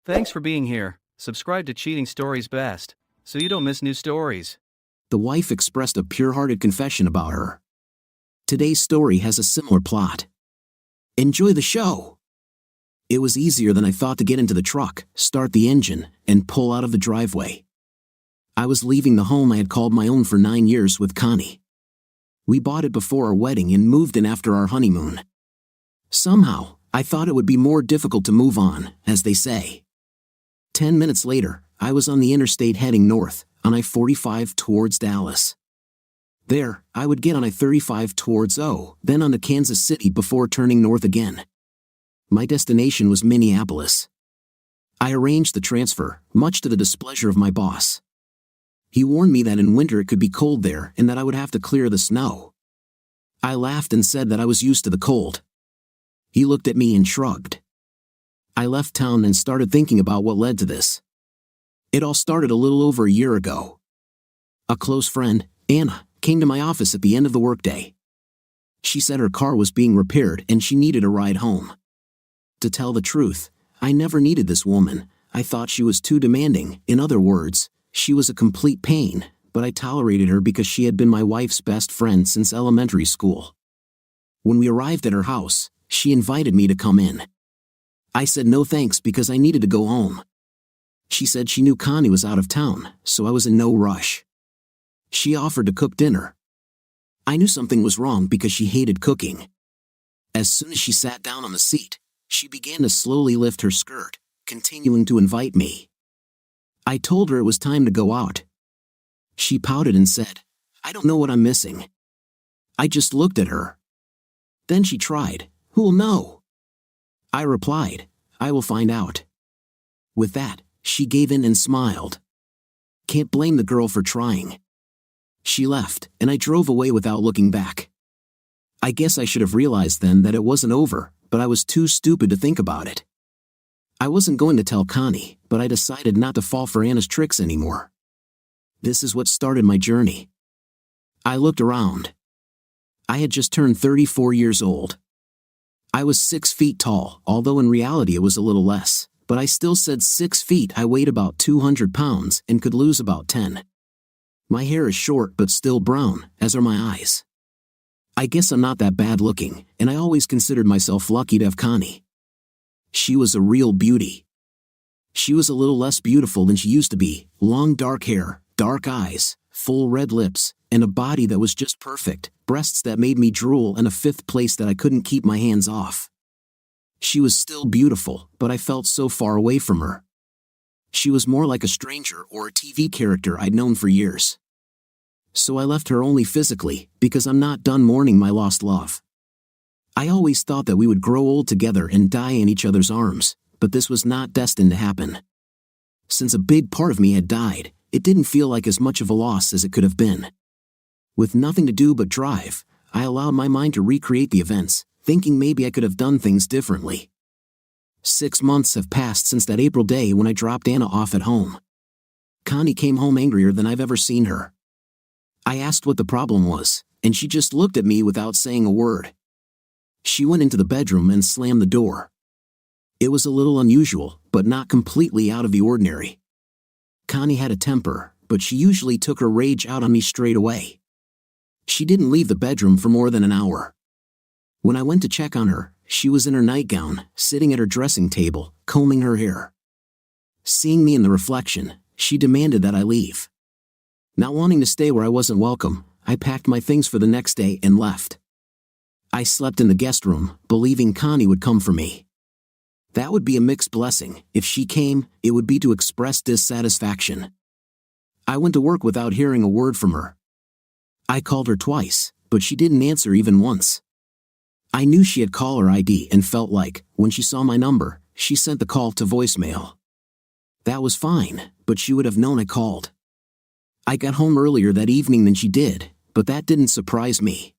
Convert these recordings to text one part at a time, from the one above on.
Thanks for being here. Subscribe to Cheating Stories Best, so you don't miss new stories. The wife expressed a pure-hearted confession about her. Today's story has a similar plot. Enjoy the show! It was easier than I thought to get into the truck, start the engine, and pull out of the driveway. I was leaving the home I had called my own for 9 years with Connie. We bought it before our wedding and moved in after our honeymoon. Somehow, I thought it would be more difficult to move on, as they say. 10 minutes later, I was on the interstate heading north, on I-45 towards Dallas. There, I would get on I-35 towards then on to Kansas City before turning north again. My destination was Minneapolis. I arranged the transfer, much to the displeasure of my boss. He warned me that in winter it could be cold there and that I would have to clear the snow. I laughed and said that I was used to the cold. He looked at me and shrugged. I left town and started thinking about what led to this. It all started a little over a year ago. A close friend, Anna, came to my office at the end of the workday. She said her car was being repaired and she needed a ride home. To tell the truth, I never needed this woman. I thought she was too demanding. In other words, she was a complete pain, but I tolerated her because she had been my wife's best friend since elementary school. When we arrived at her house, she invited me to come in. I said no thanks because I needed to go home. She said she knew Connie was out of town, so I was in no rush. She offered to cook dinner. I knew something was wrong because she hated cooking. As soon as she sat down on the seat, she began to slowly lift her skirt, continuing to invite me. I told her it was time to go out. She pouted and said, "I don't know what I'm missing." I just looked at her. Then she tried, "Who'll know?" I replied, "I will find out." With that, she gave in and smiled. Can't blame the girl for trying. She left, and I drove away without looking back. I guess I should have realized then that it wasn't over, but I was too stupid to think about it. I wasn't going to tell Connie, but I decided not to fall for Anna's tricks anymore. This is what started my journey. I looked around. I had just turned 34 years old. I was 6 feet tall, although in reality it was a little less, but I still said 6 feet. I weighed about 200 pounds and could lose about 10. My hair is short but still brown, as are my eyes. I guess I'm not that bad looking, and I always considered myself lucky to have Connie. She was a real beauty. She was a little less beautiful than she used to be, long dark hair, dark eyes, full red lips, and a body that was just perfect, breasts that made me drool, and a fifth place that I couldn't keep my hands off. She was still beautiful, but I felt so far away from her. She was more like a stranger or a TV character I'd known for years. So I left her only physically, because I'm not done mourning my lost love. I always thought that we would grow old together and die in each other's arms, but this was not destined to happen. Since a big part of me had died, it didn't feel like as much of a loss as it could have been. With nothing to do but drive, I allowed my mind to recreate the events, thinking maybe I could have done things differently. 6 months have passed since that April day when I dropped Anna off at home. Connie came home angrier than I've ever seen her. I asked what the problem was, and she just looked at me without saying a word. She went into the bedroom and slammed the door. It was a little unusual, but not completely out of the ordinary. Connie had a temper, but she usually took her rage out on me straight away. She didn't leave the bedroom for more than an hour. When I went to check on her, she was in her nightgown, sitting at her dressing table, combing her hair. Seeing me in the reflection, she demanded that I leave. Not wanting to stay where I wasn't welcome, I packed my things for the next day and left. I slept in the guest room, believing Connie would come for me. That would be a mixed blessing. If she came, it would be to express dissatisfaction. I went to work without hearing a word from her. I called her twice, but she didn't answer even once. I knew she had caller ID and felt like, when she saw my number, she sent the call to voicemail. That was fine, but she would have known I called. I got home earlier that evening than she did, but that didn't surprise me.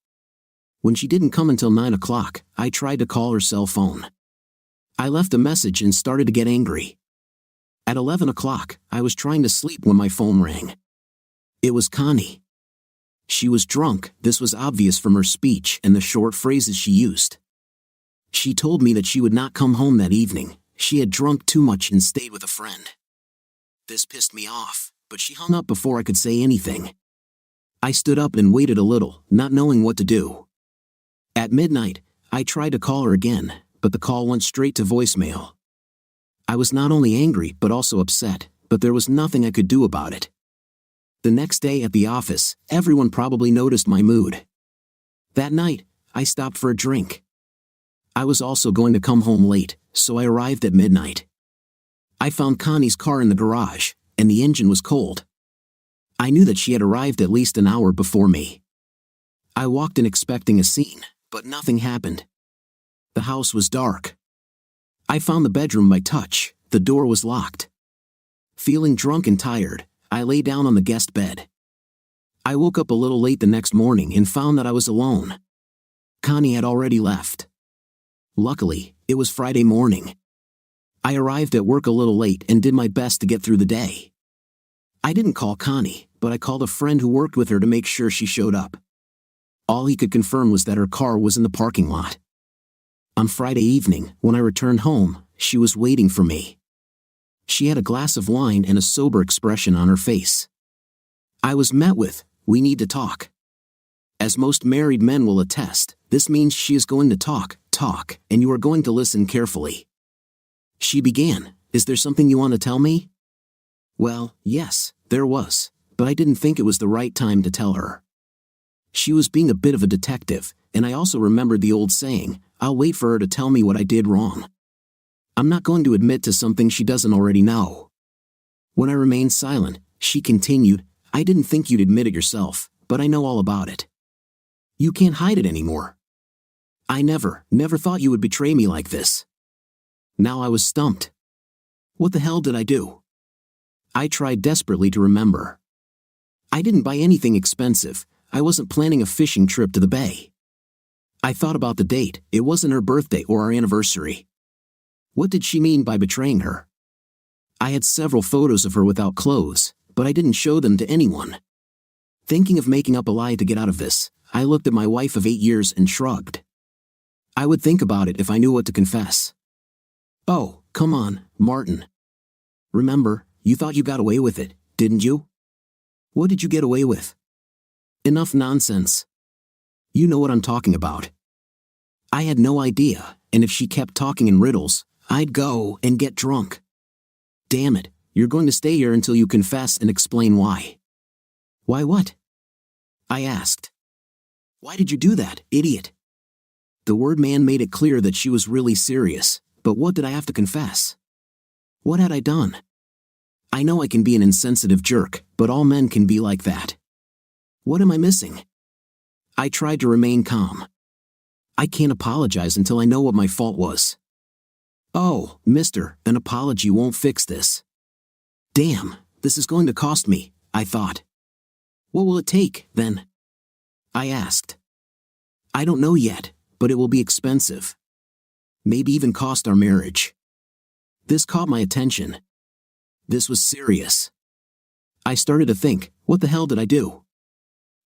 When she didn't come until 9 o'clock, I tried to call her cell phone. I left a message and started to get angry. At 11 o'clock, I was trying to sleep when my phone rang. It was Connie. She was drunk. This was obvious from her speech and the short phrases she used. She told me that she would not come home that evening. she had drunk too much and stayed with a friend. This pissed me off, but she hung up before I could say anything. I stood up and waited a little, not knowing what to do. At midnight, I tried to call her again, but the call went straight to voicemail. I was not only angry but also upset, but there was nothing I could do about it. The next day at the office, everyone probably noticed my mood. That night, I stopped for a drink. I was also going to come home late, so I arrived at midnight. I found Connie's car in the garage, and the engine was cold. I knew that she had arrived at least an hour before me. I walked in expecting a scene, but nothing happened. The house was dark. I found the bedroom by touch. The door was locked. Feeling drunk and tired, I lay down on the guest bed. I woke up a little late the next morning and found that I was alone. Connie had already left. Luckily, it was Friday morning. I arrived at work a little late and did my best to get through the day. I didn't call Connie, but I called a friend who worked with her to make sure she showed up. All he could confirm was that her car was in the parking lot. On Friday evening, when I returned home, she was waiting for me. She had a glass of wine and a sober expression on her face. I was met with, "We need to talk." As most married men will attest, this means she is going to talk, and you are going to listen carefully. She began, "Is there something you want to tell me?" Well, yes, there was, but I didn't think it was the right time to tell her. She was being a bit of a detective, and I also remembered the old saying, "I'll wait for her to tell me what I did wrong." I'm not going to admit to something she doesn't already know. When I remained silent, she continued, "I didn't think you'd admit it yourself, but I know all about it. You can't hide it anymore. I never thought you would betray me like this." Now I was stumped. What the hell did I do? I tried desperately to remember. I didn't buy anything expensive. I wasn't planning a fishing trip to the bay. I thought about the date. It wasn't her birthday or our anniversary. What did she mean by betraying her? I had several photos of her without clothes, but I didn't show them to anyone. Thinking of making up a lie to get out of this, I looked at my wife of 8 years and shrugged. I would think about it if I knew what to confess. "Oh, come on, Martin. Remember, you thought you got away with it, didn't you? What did you get away with?" "Enough nonsense. You know what I'm talking about." I had no idea, and if she kept talking in riddles, I'd go and get drunk. "Damn it, you're going to stay here until you confess and explain why." "Why what?" I asked. "Why did you do that, idiot?" The word man made it clear that she was really serious, but what did I have to confess? What had I done? I know I can be an insensitive jerk, but all men can be like that. What am I missing? I tried to remain calm. I can't apologize until I know what my fault was. "Oh, mister, an apology won't fix this." Damn, this is going to cost me, I thought. "What will it take, then?" I asked. "I don't know yet, but it will be expensive. Maybe even cost our marriage." This caught my attention. This was serious. I started to think, what the hell did I do?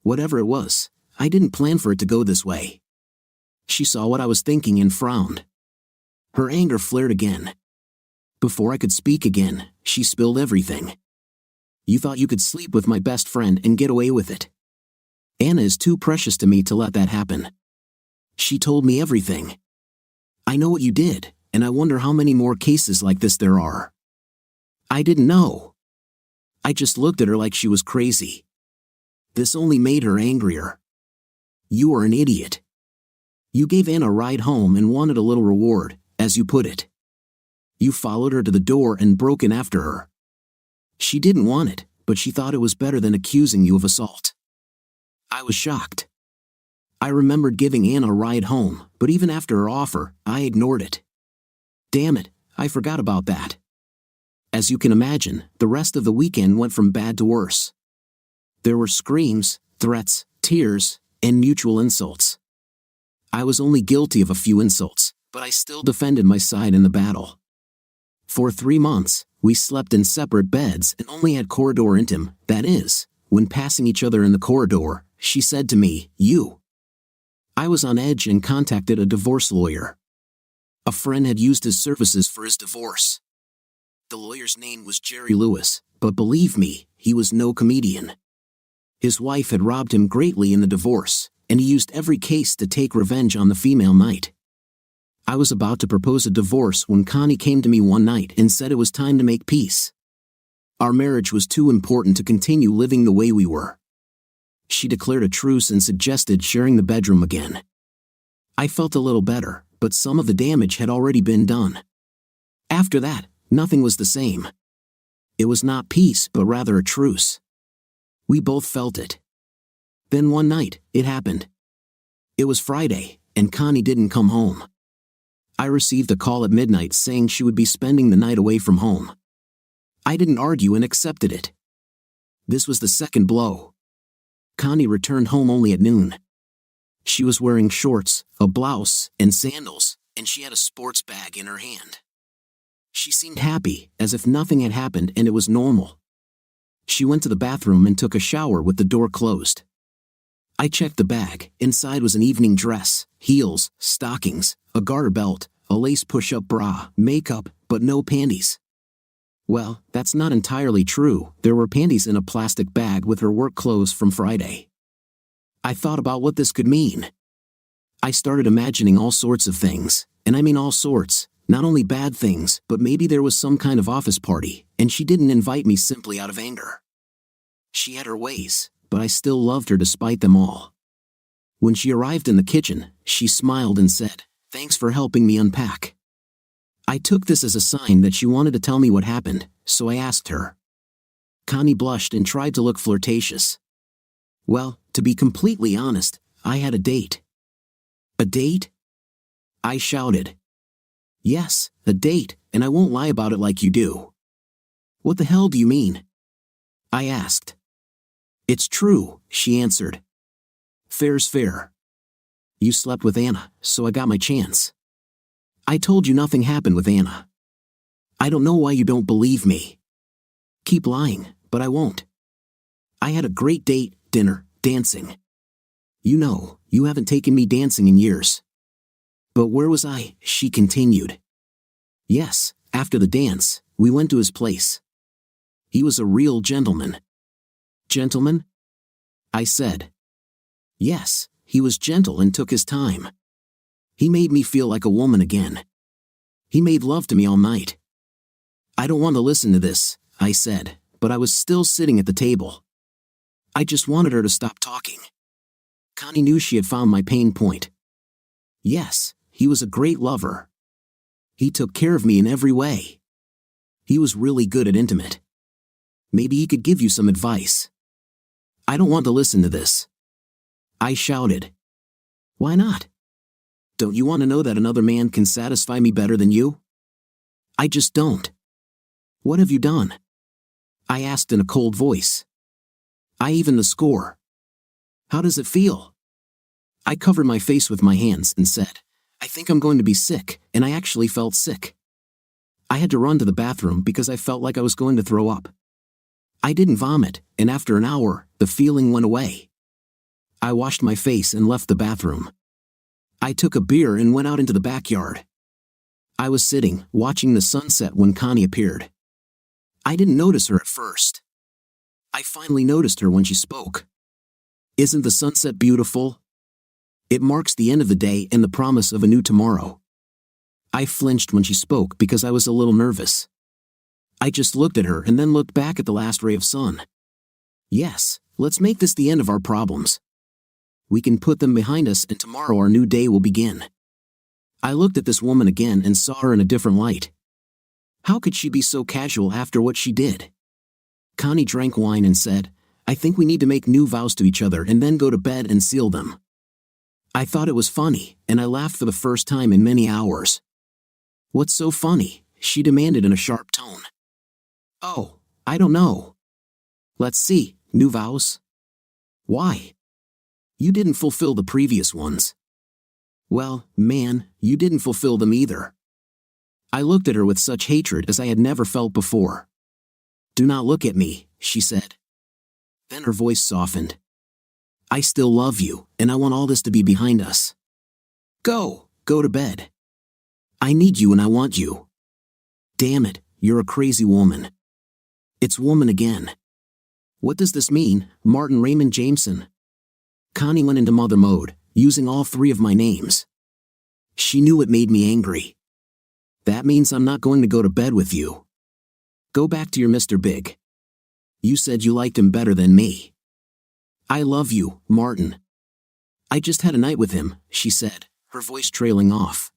Whatever it was, I didn't plan for it to go this way. She saw what I was thinking and frowned. Her anger flared again. Before I could speak again, she spilled everything. "You thought you could sleep with my best friend and get away with it. Anna is too precious to me to let that happen. She told me everything. I know what you did, and I wonder how many more cases like this there are." I didn't know. I just looked at her like she was crazy. This only made her angrier. "You are an idiot. You gave Anna a ride home and wanted a little reward, as you put it. You followed her to the door and broke in after her. She didn't want it, but she thought it was better than accusing you of assault." I was shocked. I remembered giving Anna a ride home, but even after her offer, I ignored it. Damn it, I forgot about that. As you can imagine, the rest of the weekend went from bad to worse. There were screams, threats, tears, and mutual insults. I was only guilty of a few insults, but I still defended my side in the battle. For 3 months, we slept in separate beds and only had corridor intim, that is, when passing each other in the corridor, she said to me, "You." I was on edge and contacted a divorce lawyer. A friend had used his services for his divorce. The lawyer's name was Jerry Lewis, but believe me, he was no comedian. His wife had robbed him greatly in the divorce, and he used every case to take revenge on the female knight. I was about to propose a divorce when Connie came to me one night and said it was time to make peace. Our marriage was too important to continue living the way we were. She declared a truce and suggested sharing the bedroom again. I felt a little better, but some of the damage had already been done. After that, nothing was the same. It was not peace but rather a truce. We both felt it. Then one night, it happened. It was Friday, and Connie didn't come home. I received a call at midnight saying she would be spending the night away from home. I didn't argue and accepted it. This was the second blow. Connie returned home only at noon. She was wearing shorts, a blouse, and sandals, and she had a sports bag in her hand. She seemed happy, as if nothing had happened and it was normal. She went to the bathroom and took a shower with the door closed. I checked the bag. Inside was an evening dress, heels, stockings, a garter belt, a lace push-up bra, makeup, but no panties. Well, that's not entirely true. There were panties in a plastic bag with her work clothes from Friday. I thought about what this could mean. I started imagining all sorts of things, and I mean all sorts, not only bad things, but maybe there was some kind of office party, and she didn't invite me simply out of anger. She had her ways, but I still loved her despite them all. When she arrived in the kitchen, she smiled and said, "Thanks for helping me unpack." I took this as a sign that she wanted to tell me what happened, so I asked her. Connie blushed and tried to look flirtatious. Well, to be completely honest, I had a date. A date? I shouted. Yes, a date, and I won't lie about it like you do. What the hell do you mean? I asked. It's true, she answered. Fair's fair. You slept with Anna, so I got my chance. I told you nothing happened with Anna. I don't know why you don't believe me. Keep lying, but I won't. I had a great date, dinner, dancing. You know, you haven't taken me dancing in years. But where was I? She continued. Yes, after the dance, we went to his place. He was a real gentleman. Gentleman? I said. Yes, he was gentle and took his time. He made me feel like a woman again. He made love to me all night. I don't want to listen to this, I said, but I was still sitting at the table. I just wanted her to stop talking. Connie knew she had found my pain point. Yes, he was a great lover. He took care of me in every way. He was really good at intimate. Maybe he could give you some advice. I don't want to listen to this. I shouted. Why not? Don't you want to know that another man can satisfy me better than you? I just don't. What have you done? I asked in a cold voice. I evened the score. How does it feel? I covered my face with my hands and said, I think I'm going to be sick, and I actually felt sick. I had to run to the bathroom because I felt like I was going to throw up. I didn't vomit, and after an hour, the feeling went away. I washed my face and left the bathroom. I took a beer and went out into the backyard. I was sitting, watching the sunset when Connie appeared. I didn't notice her at first. I finally noticed her when she spoke. Isn't the sunset beautiful? It marks the end of the day and the promise of a new tomorrow. I flinched when she spoke because I was a little nervous. I just looked at her and then looked back at the last ray of sun. Yes, let's make this the end of our problems. We can put them behind us and tomorrow our new day will begin. I looked at this woman again and saw her in a different light. How could she be so casual after what she did? Connie drank wine and said, I think we need to make new vows to each other and then go to bed and seal them. I thought it was funny, and I laughed for the first time in many hours. What's so funny? She demanded in a sharp tone. Oh, I don't know. Let's see, new vows? Why? You didn't fulfill the previous ones. Well, man, you didn't fulfill them either. I looked at her with such hatred as I had never felt before. Do not look at me, she said. Then her voice softened. I still love you, and I want all this to be behind us. Go to bed. I need you and I want you. Damn it, you're a crazy woman. It's woman again. What does this mean, Martin Raymond Jameson? Connie went into mother mode, using all three of my names. She knew it made me angry. That means I'm not going to go to bed with you. Go back to your Mr. Big. You said you liked him better than me. I love you, Martin. I just had a night with him, she said, her voice trailing off.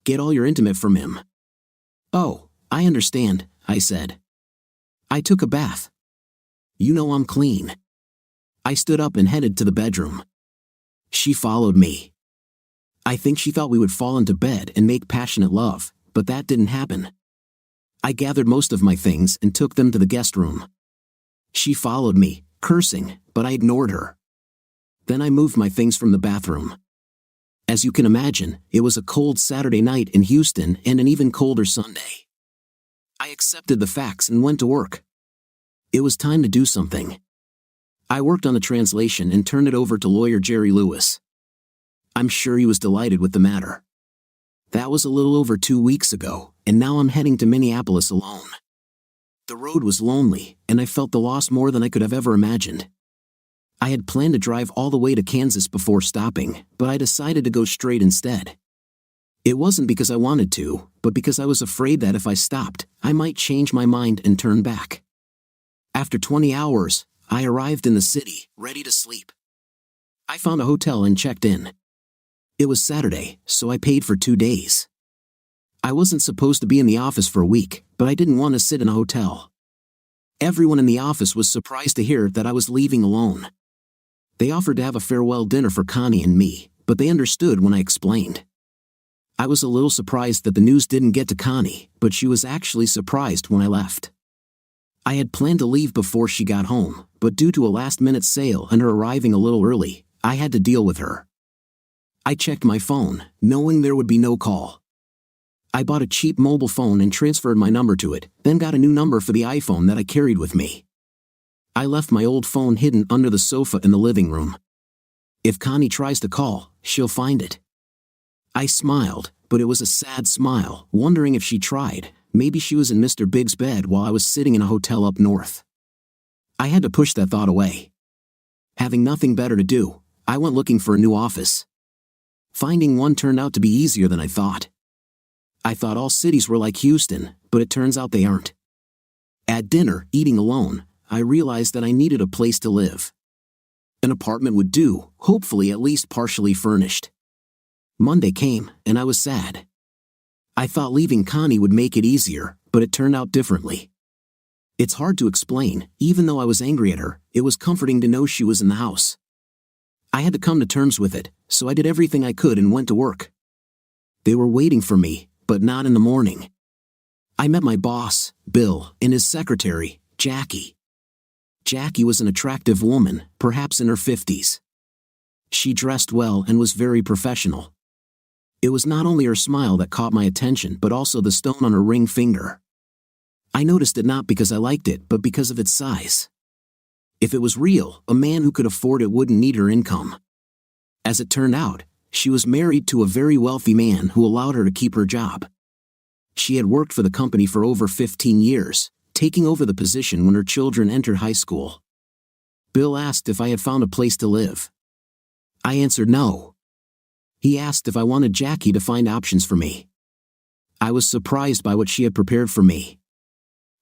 Get all your intimate from him. Oh, I understand, I said. I took a bath. You know I'm clean. I stood up and headed to the bedroom. She followed me. I think she thought we would fall into bed and make passionate love, but that didn't happen. I gathered most of my things and took them to the guest room. She followed me, cursing, but I ignored her. Then I moved my things from the bathroom. As you can imagine, it was a cold Saturday night in Houston and an even colder Sunday. I accepted the facts and went to work. It was time to do something. I worked on the translation and turned it over to lawyer Jerry Lewis. I'm sure he was delighted with the matter. That was a little over 2 weeks ago, and now I'm heading to Minneapolis alone. The road was lonely, and I felt the loss more than I could have ever imagined. I had planned to drive all the way to Kansas before stopping, but I decided to go straight instead. It wasn't because I wanted to, but because I was afraid that if I stopped, I might change my mind and turn back. After 20 hours, I arrived in the city, ready to sleep. I found a hotel and checked in. It was Saturday, so I paid for 2 days. I wasn't supposed to be in the office for a week, but I didn't want to sit in a hotel. Everyone in the office was surprised to hear that I was leaving alone. They offered to have a farewell dinner for Connie and me, but they understood when I explained. I was a little surprised that the news didn't get to Connie, but she was actually surprised when I left. I had planned to leave before she got home, but due to a last-minute sale and her arriving a little early, I had to deal with her. I checked my phone, knowing there would be no call. I bought a cheap mobile phone and transferred my number to it, then got a new number for the iPhone that I carried with me. I left my old phone hidden under the sofa in the living room. If Connie tries to call, she'll find it. I smiled, but it was a sad smile, wondering if she tried. Maybe she was in Mr. Big's bed while I was sitting in a hotel up north. I had to push that thought away. Having nothing better to do, I went looking for a new office. Finding one turned out to be easier than I thought. I thought all cities were like Houston, but it turns out they aren't. At dinner, eating alone, I realized that I needed a place to live. An apartment would do, hopefully at least partially furnished. Monday came, and I was sad. I thought leaving Connie would make it easier, but it turned out differently. It's hard to explain. Even though I was angry at her, it was comforting to know she was in the house. I had to come to terms with it, so I did everything I could and went to work. They were waiting for me, but not in the morning. I met my boss, Bill, and his secretary, Jackie. Jackie was an attractive woman, perhaps in her 50s. She dressed well and was very professional. It was not only her smile that caught my attention but also the stone on her ring finger. I noticed it not because I liked it but because of its size. If it was real, a man who could afford it wouldn't need her income. As it turned out, she was married to a very wealthy man who allowed her to keep her job. She had worked for the company for over 15 years, taking over the position when her children entered high school. Bill asked if I had found a place to live. I answered no. He asked if I wanted Jackie to find options for me. I was surprised by what she had prepared for me.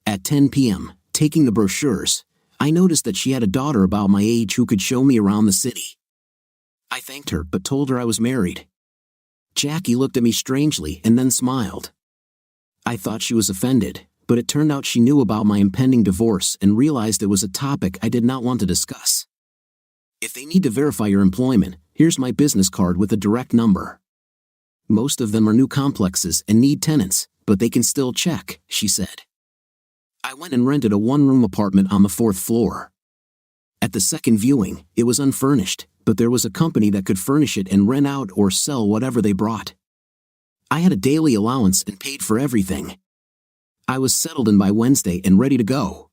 At 10 p.m., taking the brochures, I noticed that she had a daughter about my age who could show me around the city. I thanked her but told her I was married. Jackie looked at me strangely and then smiled. I thought she was offended, but it turned out she knew about my impending divorce and realized it was a topic I did not want to discuss. If they need to verify your employment, here's my business card with a direct number. Most of them are new complexes and need tenants, but they can still check, she said. I went and rented a one-room apartment on the 4th floor. At the second viewing, it was unfurnished, but there was a company that could furnish it and rent out or sell whatever they brought. I had a daily allowance and paid for everything. I was settled in by Wednesday and ready to go.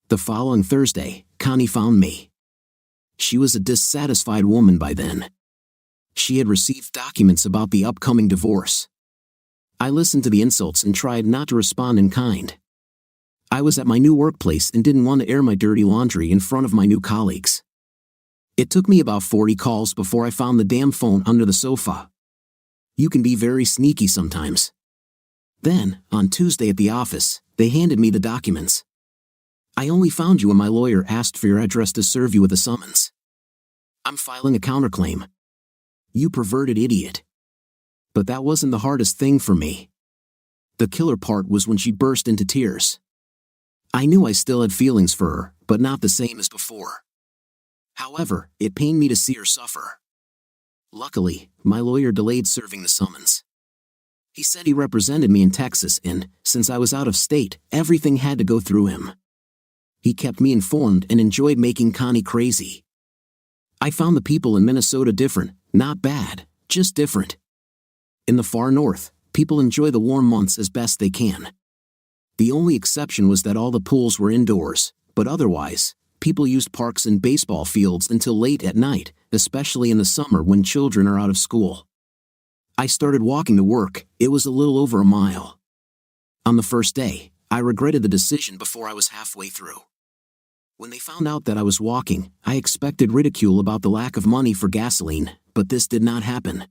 The following Thursday, Connie found me. She was a dissatisfied woman by then. She had received documents about the upcoming divorce. I listened to the insults and tried not to respond in kind. I was at my new workplace and didn't want to air my dirty laundry in front of my new colleagues. It took me about 40 calls before I found the damn phone under the sofa. You can be very sneaky sometimes. Then, on Tuesday at the office, they handed me the documents. I only found you when my lawyer asked for your address to serve you with a summons. I'm filing a counterclaim. You perverted idiot. But that wasn't the hardest thing for me. The killer part was when she burst into tears. I knew I still had feelings for her, but not the same as before. However, it pained me to see her suffer. Luckily, my lawyer delayed serving the summons. He said he represented me in Texas and, since I was out of state, everything had to go through him. He kept me informed and enjoyed making Connie crazy. I found the people in Minnesota different, not bad, just different. In the far north, people enjoy the warm months as best they can. The only exception was that all the pools were indoors, but otherwise, people used parks and baseball fields until late at night, especially in the summer when children are out of school. I started walking to work. It was a little over a mile. On the first day, I regretted the decision before I was halfway through. When they found out that I was walking, I expected ridicule about the lack of money for gasoline, but this did not happen.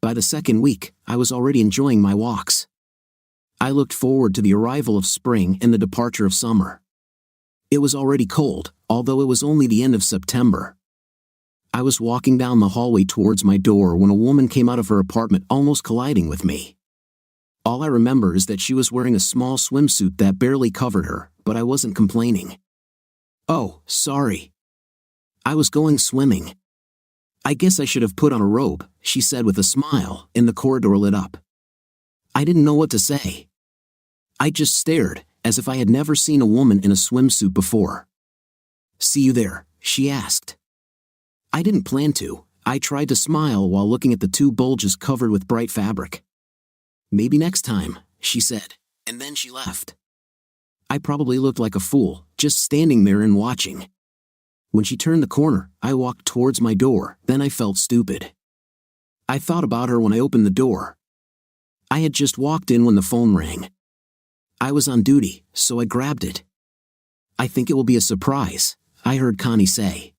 By the second week, I was already enjoying my walks. I looked forward to the arrival of spring and the departure of summer. It was already cold, although it was only the end of September. I was walking down the hallway towards my door when a woman came out of her apartment almost colliding with me. All I remember is that she was wearing a small swimsuit that barely covered her, but I wasn't complaining. Oh, sorry. I was going swimming. I guess I should have put on a robe, she said with a smile, and the corridor lit up. I didn't know what to say. I just stared, as if I had never seen a woman in a swimsuit before. See you there, she asked. I didn't plan to. I tried to smile while looking at the two bulges covered with bright fabric. Maybe next time, she said, and then she left. I probably looked like a fool, just standing there and watching. When she turned the corner, I walked towards my door, then I felt stupid. I thought about her when I opened the door. I had just walked in when the phone rang. I was on duty, so I grabbed it. I think it will be a surprise, I heard Connie say.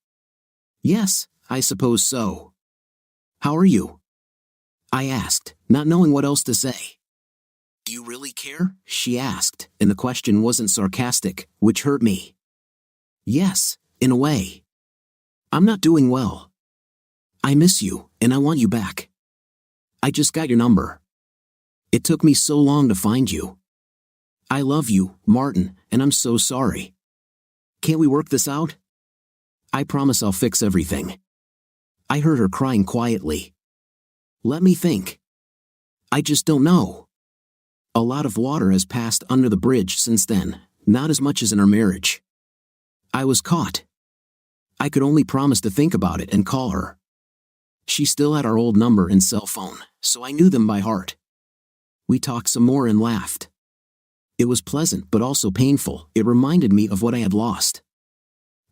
Yes, I suppose so. How are you? I asked, not knowing what else to say. Do you really care? She asked, and the question wasn't sarcastic, which hurt me. Yes, in a way. I'm not doing well. I miss you, and I want you back. I just got your number. It took me so long to find you. I love you, Martin, and I'm so sorry. Can't we work this out? I promise I'll fix everything. I heard her crying quietly. Let me think. I just don't know. A lot of water has passed under the bridge since then, not as much as in our marriage. I was caught. I could only promise to think about it and call her. She still had our old number and cell phone, so I knew them by heart. We talked some more and laughed. It was pleasant but also painful. It reminded me of what I had lost.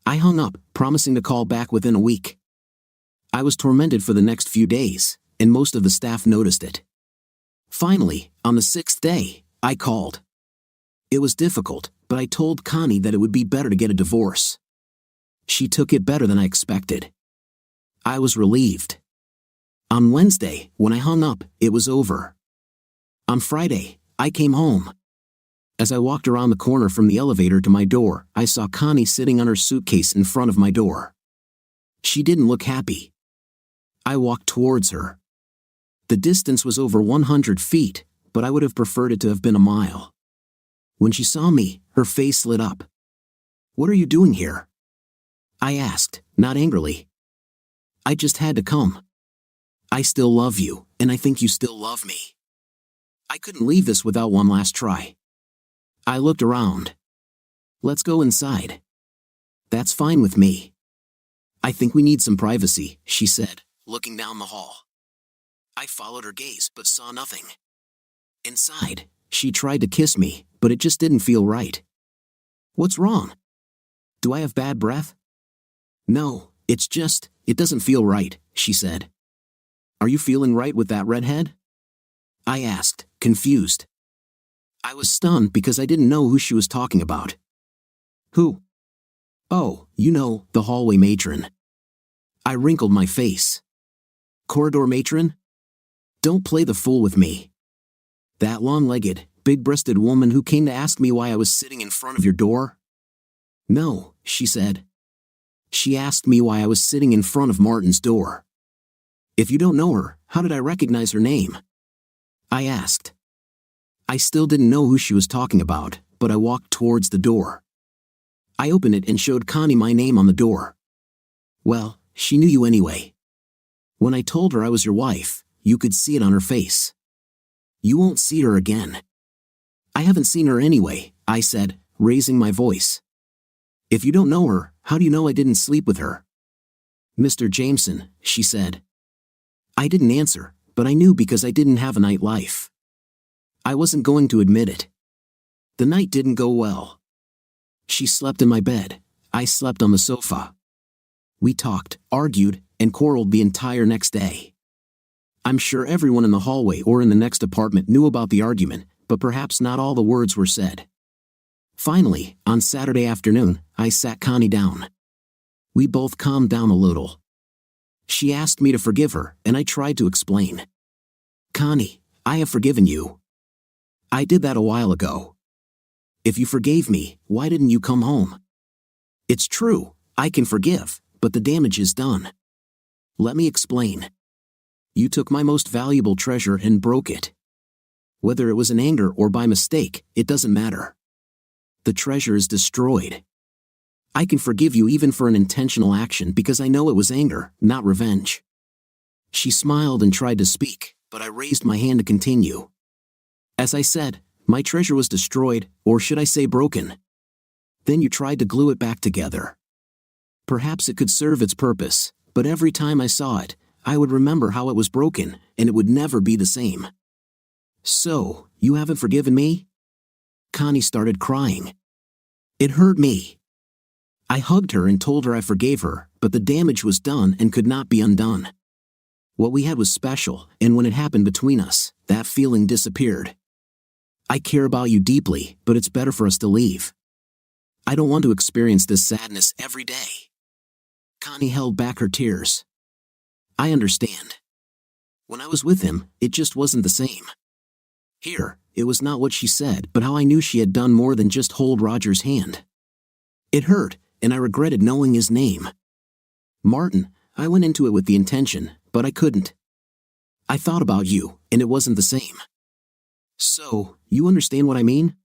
I hung up, promising to call back within a week. I was tormented for the next few days, and most of the staff noticed it. Finally, on the 6th day, I called. It was difficult, but I told Connie that it would be better to get a divorce. She took it better than I expected. I was relieved. On Wednesday, when I hung up, it was over. On Friday, I came home. As I walked around the corner from the elevator to my door, I saw Connie sitting on her suitcase in front of my door. She didn't look happy. I walked towards her. The distance was over 100 feet, but I would have preferred it to have been a mile. When she saw me, her face lit up. "What are you doing here?" I asked, not angrily. "I just had to come. I still love you, and I think you still love me. I couldn't leave this without one last try." I looked around. "Let's go inside." "That's fine with me." "I think we need some privacy," she said, looking down the hall. I followed her gaze but saw nothing. Inside, she tried to kiss me, but it just didn't feel right. "What's wrong? Do I have bad breath?" "No, it doesn't feel right," she said. "Are you feeling right with that redhead?" I asked, confused. I was stunned because I didn't know who she was talking about. Who? Oh, you know, the hallway matron. I wrinkled my face. Corridor matron? Don't play the fool with me. That long-legged, big-breasted woman who came to ask me why I was sitting in front of your door? No, she said. She asked me why I was sitting in front of Martin's door. If you don't know her, how did I recognize her name? I asked. I still didn't know who she was talking about, but I walked towards the door. I opened it and showed Connie my name on the door. Well, she knew you anyway. When I told her I was your wife, you could see it on her face. You won't see her again. I haven't seen her anyway, I said, raising my voice. If you don't know her, how do you know I didn't sleep with her? Mr. Jameson, she said. I didn't answer, but I knew because I didn't have a nightlife. I wasn't going to admit it. The night didn't go well. She slept in my bed. I slept on the sofa. We talked, argued, and quarreled the entire next day. I'm sure everyone in the hallway or in the next apartment knew about the argument, but perhaps not all the words were said. Finally, on Saturday afternoon, I sat Connie down. We both calmed down a little. She asked me to forgive her, and I tried to explain. Connie, I have forgiven you. I did that a while ago. If you forgave me, why didn't you come home? It's true, I can forgive, but the damage is done. Let me explain. You took my most valuable treasure and broke it. Whether it was in anger or by mistake, it doesn't matter. The treasure is destroyed. I can forgive you even for an intentional action because I know it was anger, not revenge. She smiled and tried to speak, but I raised my hand to continue. As I said, my treasure was destroyed, or should I say broken. Then you tried to glue it back together. Perhaps it could serve its purpose, but every time I saw it, I would remember how it was broken, and it would never be the same. So, you haven't forgiven me? Connie started crying. It hurt me. I hugged her and told her I forgave her, but the damage was done and could not be undone. What we had was special, and when it happened between us, that feeling disappeared. I care about you deeply, but it's better for us to leave. I don't want to experience this sadness every day. Connie held back her tears. I understand. When I was with him, it just wasn't the same. Here, it was not what she said, but how I knew she had done more than just hold Roger's hand. It hurt, and I regretted knowing his name. Martin, I went into it with the intention, but I couldn't. I thought about you, and it wasn't the same. So, you understand what I mean?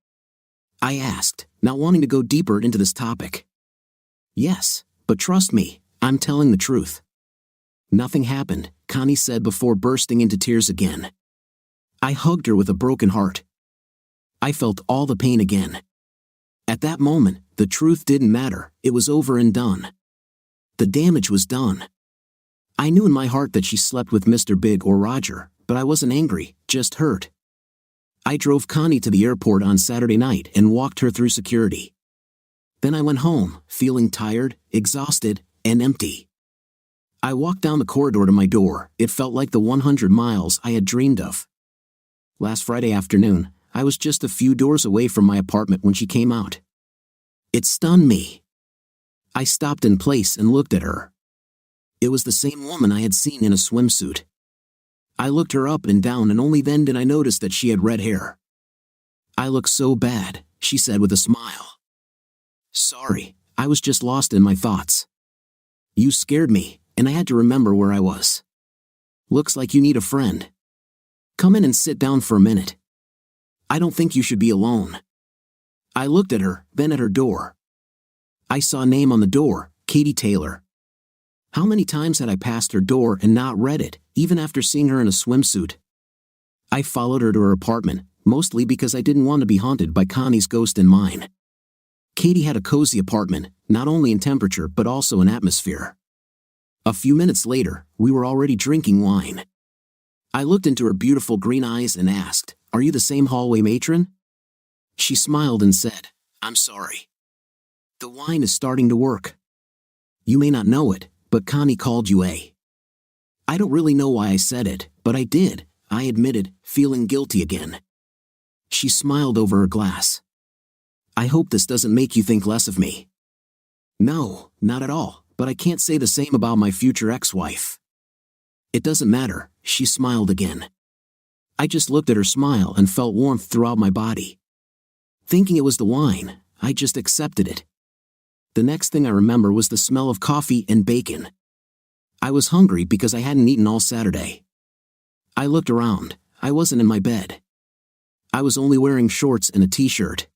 I asked, not wanting to go deeper into this topic. Yes, but trust me, I'm telling the truth. Nothing happened, Connie said before bursting into tears again. I hugged her with a broken heart. I felt all the pain again. At that moment, the truth didn't matter, it was over and done. The damage was done. I knew in my heart that she slept with Mr. Big or Roger, but I wasn't angry, just hurt. I drove Connie to the airport on Saturday night and walked her through security. Then I went home, feeling tired, exhausted, and empty. I walked down the corridor to my door, it felt like the 100 miles I had dreamed of. Last Friday afternoon, I was just a few doors away from my apartment when she came out. It stunned me. I stopped in place and looked at her. It was the same woman I had seen in a swimsuit. I looked her up and down and only then did I notice that she had red hair. I look so bad, she said with a smile. Sorry, I was just lost in my thoughts. You scared me, and I had to remember where I was. Looks like you need a friend. Come in and sit down for a minute. I don't think you should be alone. I looked at her, then at her door. I saw a name on the door, Katie Taylor. How many times had I passed her door and not read it, even after seeing her in a swimsuit? I followed her to her apartment, mostly because I didn't want to be haunted by Connie's ghost in mine. Katie had a cozy apartment, not only in temperature but also in atmosphere. A few minutes later, we were already drinking wine. I looked into her beautiful green eyes and asked, "Are you the same hallway matron?" She smiled and said, "I'm sorry. The wine is starting to work. You may not know it, but Connie called you a." I don't really know why I said it, but I did, I admitted, feeling guilty again. She smiled over her glass. I hope this doesn't make you think less of me. No, not at all, but I can't say the same about my future ex-wife. It doesn't matter, she smiled again. I just looked at her smile and felt warmth throughout my body. Thinking it was the wine, I just accepted it. The next thing I remember was the smell of coffee and bacon. I was hungry because I hadn't eaten all Saturday. I looked around. I wasn't in my bed. I was only wearing shorts and a t-shirt.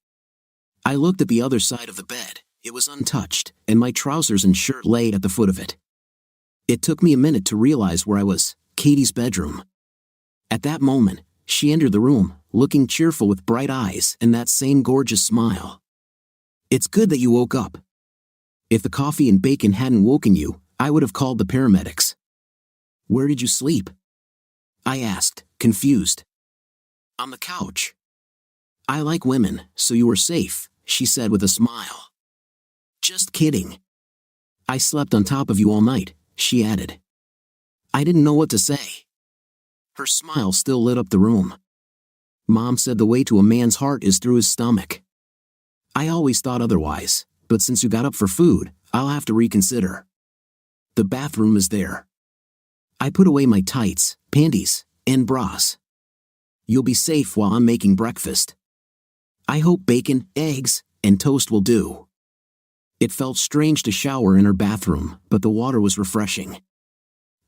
I looked at the other side of the bed. It was untouched, and my trousers and shirt lay at the foot of it. It took me a minute to realize where I was, Katie's bedroom. At that moment, she entered the room, looking cheerful with bright eyes and that same gorgeous smile. It's good that you woke up. If the coffee and bacon hadn't woken you, I would have called the paramedics. Where did you sleep? I asked, confused. On the couch. I like women, so you were safe, she said with a smile. Just kidding. I slept on top of you all night, she added. I didn't know what to say. Her smile still lit up the room. Mom said the way to a man's heart is through his stomach. I always thought otherwise, but since you got up for food, I'll have to reconsider. The bathroom is there. I put away my tights, panties, and bras. You'll be safe while I'm making breakfast. I hope bacon, eggs, and toast will do. It felt strange to shower in her bathroom, but the water was refreshing.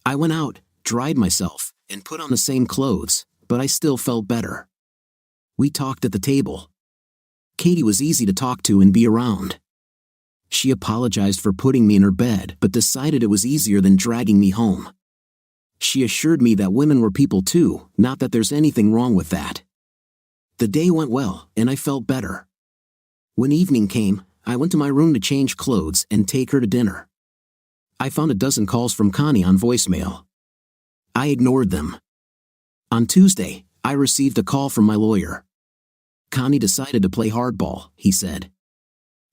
I went out, dried myself, and put on the same clothes, but I still felt better. We talked at the table. Katie was easy to talk to and be around. She apologized for putting me in her bed but decided it was easier than dragging me home. She assured me that women were people too, not that there's anything wrong with that. The day went well, and I felt better. When evening came, I went to my room to change clothes and take her to dinner. I found a dozen calls from Connie on voicemail. I ignored them. On Tuesday, I received a call from my lawyer. Connie decided to play hardball, he said.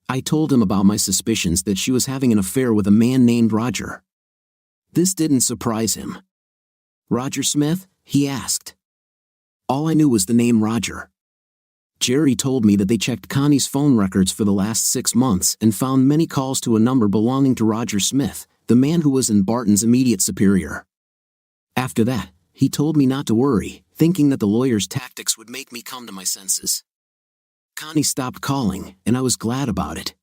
I told him about my suspicions that she was having an affair with a man named Roger. This didn't surprise him. Roger Smith? He asked. All I knew was the name Roger. Jerry told me that they checked Connie's phone records for the last 6 months and found many calls to a number belonging to Roger Smith, the man who was in Barton's immediate superior. After that, he told me not to worry, thinking that the lawyer's tactics would make me come to my senses. Connie stopped calling, and I was glad about it.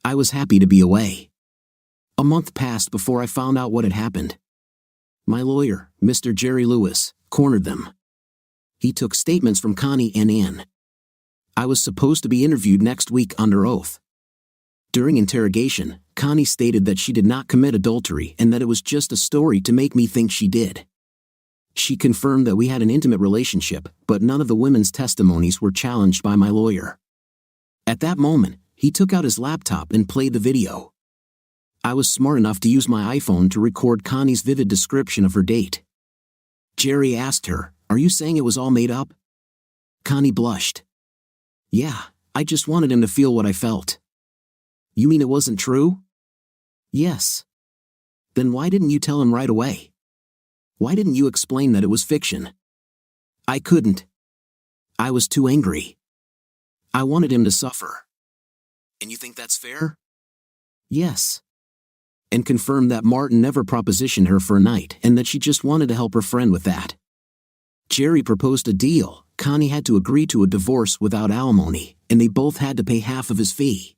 I was happy to be away. A month passed before I found out what had happened. My lawyer, Mr. Jerry Lewis, cornered them. He took statements from Connie and Ann. I was supposed to be interviewed next week under oath. During interrogation, Connie stated that she did not commit adultery and that it was just a story to make me think she did. She confirmed that we had an intimate relationship, but none of the women's testimonies were challenged by my lawyer. At that moment, he took out his laptop and played the video. I was smart enough to use my iPhone to record Connie's vivid description of her date. Jerry asked her, "Are you saying it was all made up?" Connie blushed. "Yeah, I just wanted him to feel what I felt." "You mean it wasn't true?" "Yes." "Then why didn't you tell him right away? Why didn't you explain that it was fiction?" "I couldn't. I was too angry. I wanted him to suffer." "And you think that's fair?" "Yes." And confirmed that Martin never propositioned her for a night and that she just wanted to help her friend with that. Jerry proposed a deal. Connie had to agree to a divorce without alimony, and they both had to pay half of his fee.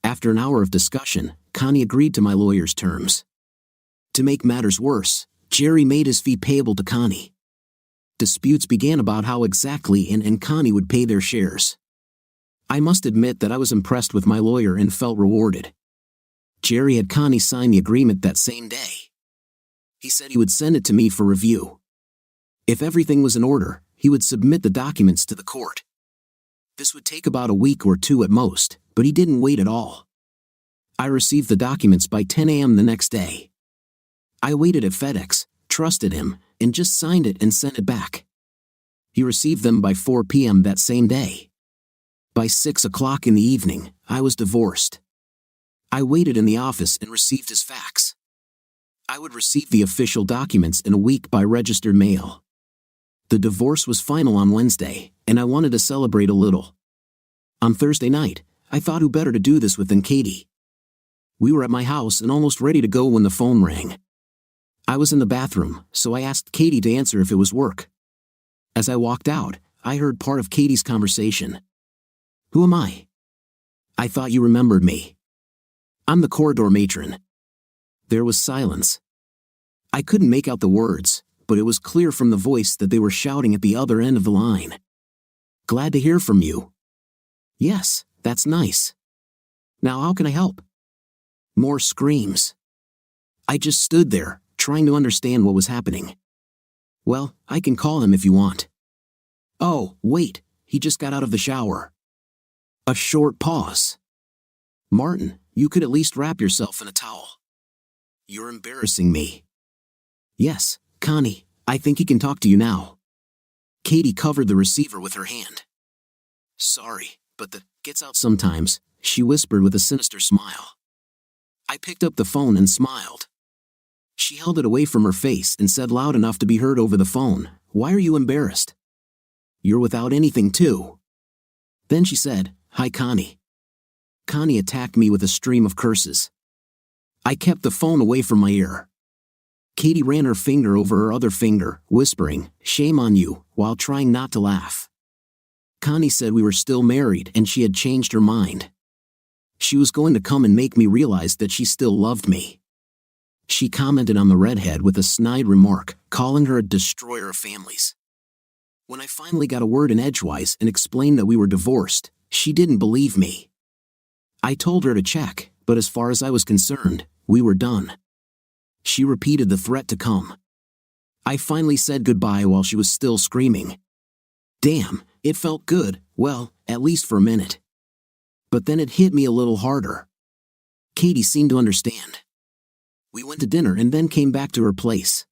After an hour of discussion, Connie agreed to my lawyer's terms. To make matters worse, Jerry made his fee payable to Connie. Disputes began about how exactly Ann and Connie would pay their shares. I must admit that I was impressed with my lawyer and felt rewarded. Jerry had Connie sign the agreement that same day. He said he would send it to me for review. If everything was in order, he would submit the documents to the court. This would take about a week or two at most, but he didn't wait at all. I received the documents by 10 a.m. the next day. I waited at FedEx, trusted him, and just signed it and sent it back. He received them by 4 p.m. that same day. By 6 o'clock in the evening, I was divorced. I waited in the office and received his fax. I would receive the official documents in a week by registered mail. The divorce was final on Wednesday, and I wanted to celebrate a little. On Thursday night, I thought who better to do this with than Katie. We were at my house and almost ready to go when the phone rang. I was in the bathroom, so I asked Katie to answer if it was work. As I walked out, I heard part of Katie's conversation. "Who am I? I thought you remembered me. I'm the corridor matron." There was silence. I couldn't make out the words, but it was clear from the voice that they were shouting at the other end of the line. "Glad to hear from you." "Yes, that's nice. Now how can I help?" More screams. I just stood there, trying to understand what was happening. "Well, I can call him if you want." "Oh, wait, he just got out of the shower." A short pause. "Martin, you could at least wrap yourself in a towel. You're embarrassing me." "Yes, Connie, I think he can talk to you now." Katie covered the receiver with her hand. "Sorry, but that gets out sometimes," she whispered with a sinister smile. I picked up the phone and smiled. She held it away from her face and said loud enough to be heard over the phone, "Why are you embarrassed? You're without anything too." Then she said, "Hi, Connie." Connie attacked me with a stream of curses. I kept the phone away from my ear. Katie ran her finger over her other finger, whispering, "Shame on you," while trying not to laugh. Connie said we were still married and she had changed her mind. She was going to come and make me realize that she still loved me. She commented on the redhead with a snide remark, calling her a destroyer of families. When I finally got a word in edgewise and explained that we were divorced, she didn't believe me. I told her to check, but as far as I was concerned, we were done. She repeated the threat to come. I finally said goodbye while she was still screaming. Damn, it felt good, well, at least for a minute. But then it hit me a little harder. Katie seemed to understand. We went to dinner and then came back to her place.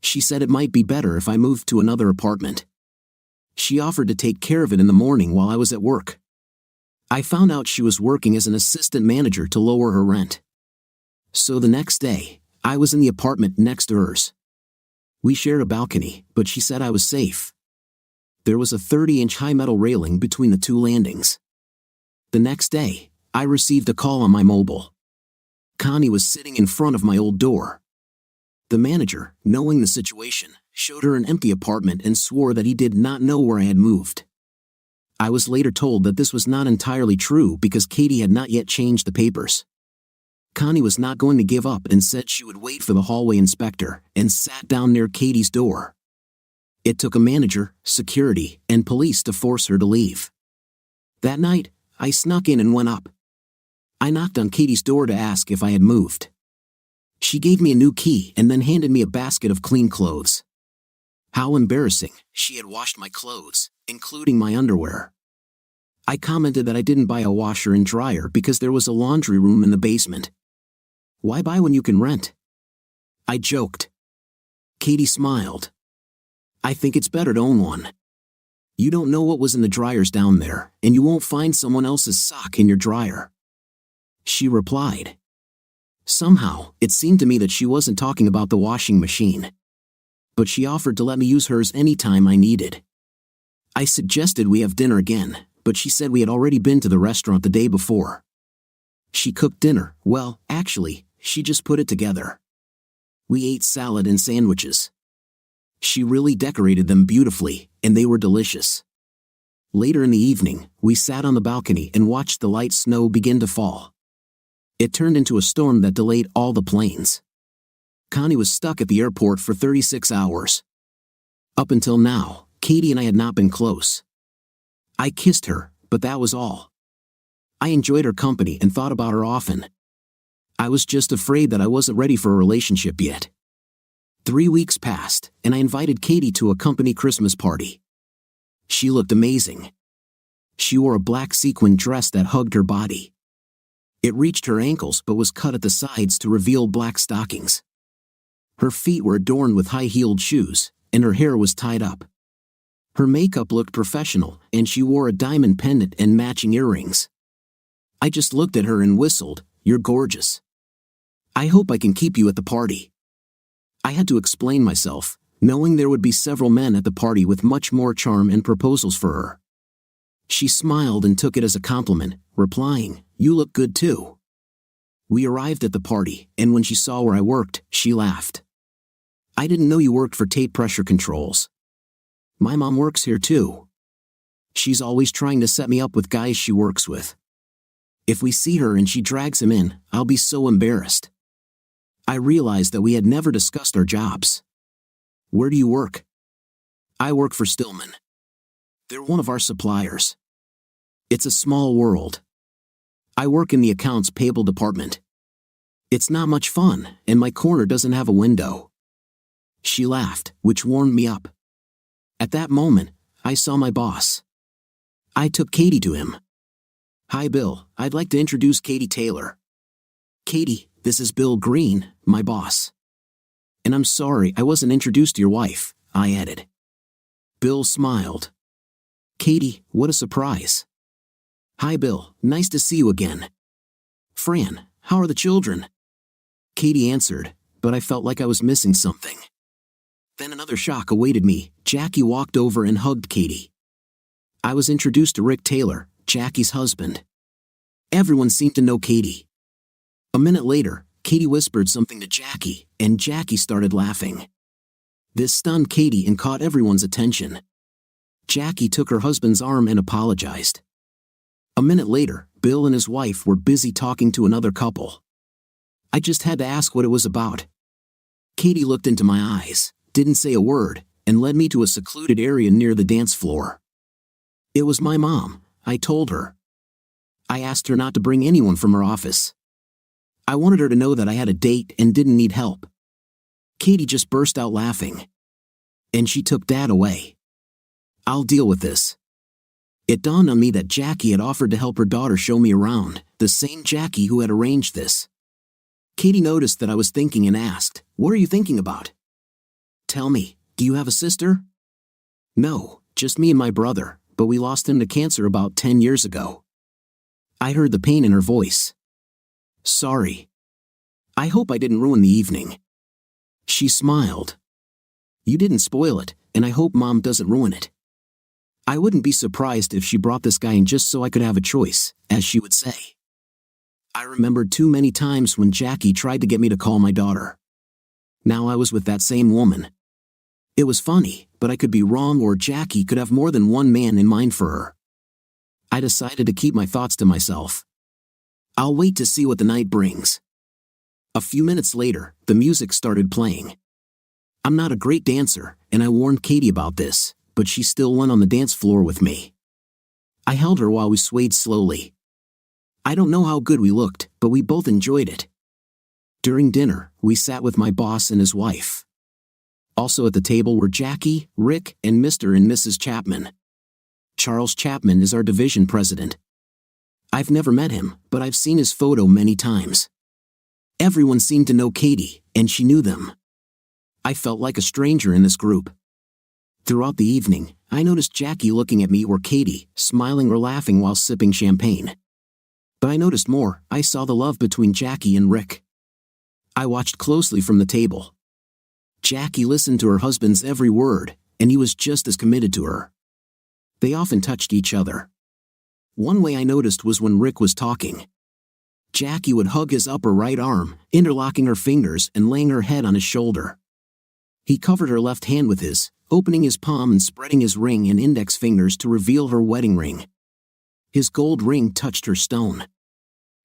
She said it might be better if I moved to another apartment. She offered to take care of it in the morning while I was at work. I found out she was working as an assistant manager to lower her rent. So the next day, I was in the apartment next to hers. We shared a balcony, but she said I was safe. There was a 30-inch high metal railing between the two landings. The next day, I received a call on my mobile. Connie was sitting in front of my old door. The manager, knowing the situation, showed her an empty apartment and swore that he did not know where I had moved. I was later told that this was not entirely true because Katie had not yet changed the papers. Connie was not going to give up and said she would wait for the hallway inspector and sat down near Katie's door. It took a manager, security, and police to force her to leave. That night, I snuck in and went up. I knocked on Katie's door to ask if I had moved. She gave me a new key and then handed me a basket of clean clothes. How embarrassing, she had washed my clothes, including my underwear. I commented that I didn't buy a washer and dryer because there was a laundry room in the basement. Why buy when you can rent? I joked. Katie smiled. I think it's better to own one. You don't know what was in the dryers down there, and you won't find someone else's sock in your dryer. She replied. Somehow, it seemed to me that she wasn't talking about the washing machine. But she offered to let me use hers anytime I needed. I suggested we have dinner again, but she said we had already been to the restaurant the day before. She cooked dinner, well, actually, she just put it together. We ate salad and sandwiches. She really decorated them beautifully, and they were delicious. Later in the evening, we sat on the balcony and watched the light snow begin to fall. It turned into a storm that delayed all the planes. Connie was stuck at the airport for 36 hours. Up until now, Katie and I had not been close. I kissed her, but that was all. I enjoyed her company and thought about her often. I was just afraid that I wasn't ready for a relationship yet. 3 weeks passed, and I invited Katie to a company Christmas party. She looked amazing. She wore a black sequin dress that hugged her body. It reached her ankles but was cut at the sides to reveal black stockings. Her feet were adorned with high-heeled shoes, and her hair was tied up. Her makeup looked professional, and she wore a diamond pendant and matching earrings. I just looked at her and whistled, "You're gorgeous. I hope I can keep you at the party." I had to explain myself, knowing there would be several men at the party with much more charm and proposals for her. She smiled and took it as a compliment, replying, "You look good too." We arrived at the party, and when she saw where I worked, she laughed. "I didn't know you worked for tape pressure controls. My mom works here too. She's always trying to set me up with guys she works with. If we see her and she drags him in, I'll be so embarrassed." I realized that we had never discussed our jobs. "Where do you work?" "I work for Stillman. They're one of our suppliers. It's a small world. I work in the accounts payable department. It's not much fun, and my corner doesn't have a window." She laughed, which warmed me up. At that moment, I saw my boss. I took Katie to him. "Hi Bill, I'd like to introduce Katie Taylor." "Katie, this is Bill Green, my boss. And I'm sorry I wasn't introduced to your wife," I added. Bill smiled. "Katie, what a surprise." "Hi Bill, nice to see you again. Fran, how are the children?" Katie answered, but I felt like I was missing something. Then another shock awaited me. Jackie walked over and hugged Katie. I was introduced to Rick Taylor, Jackie's husband. Everyone seemed to know Katie. A minute later, Katie whispered something to Jackie, and Jackie started laughing. This stunned Katie and caught everyone's attention. Jackie took her husband's arm and apologized. A minute later, Bill and his wife were busy talking to another couple. I just had to ask what it was about. Katie looked into my eyes, didn't say a word, and led me to a secluded area near the dance floor. It was my mom, I told her. I asked her not to bring anyone from her office. I wanted her to know that I had a date and didn't need help. Katie just burst out laughing. And she took Dad away. I'll deal with this. It dawned on me that Jackie had offered to help her daughter show me around, the same Jackie who had arranged this. Katie noticed that I was thinking and asked, "What are you thinking about?" "Tell me, do you have a sister?" "No, just me and my brother, but we lost him to cancer about 10 years ago." I heard the pain in her voice. "Sorry. I hope I didn't ruin the evening." She smiled. "You didn't spoil it, and I hope Mom doesn't ruin it. I wouldn't be surprised if she brought this guy in just so I could have a choice, as she would say." I remembered too many times when Jackie tried to get me to call my daughter. Now I was with that same woman. It was funny, but I could be wrong, or Jackie could have more than one man in mind for her. I decided to keep my thoughts to myself. I'll wait to see what the night brings. A few minutes later, the music started playing. I'm not a great dancer, and I warned Katie about this, but she still went on the dance floor with me. I held her while we swayed slowly. I don't know how good we looked, but we both enjoyed it. During dinner, we sat with my boss and his wife. Also at the table were Jackie, Rick, and Mr. and Mrs. Chapman. Charles Chapman is our division president. I've never met him, but I've seen his photo many times. Everyone seemed to know Katie, and she knew them. I felt like a stranger in this group. Throughout the evening, I noticed Jackie looking at me or Katie, smiling or laughing while sipping champagne. But I noticed more. I saw the love between Jackie and Rick. I watched closely from the table. Jackie listened to her husband's every word, and he was just as committed to her. They often touched each other. One way I noticed was when Rick was talking. Jackie would hug his upper right arm, interlocking her fingers and laying her head on his shoulder. He covered her left hand with his, opening his palm and spreading his ring and index fingers to reveal her wedding ring. His gold ring touched her stone.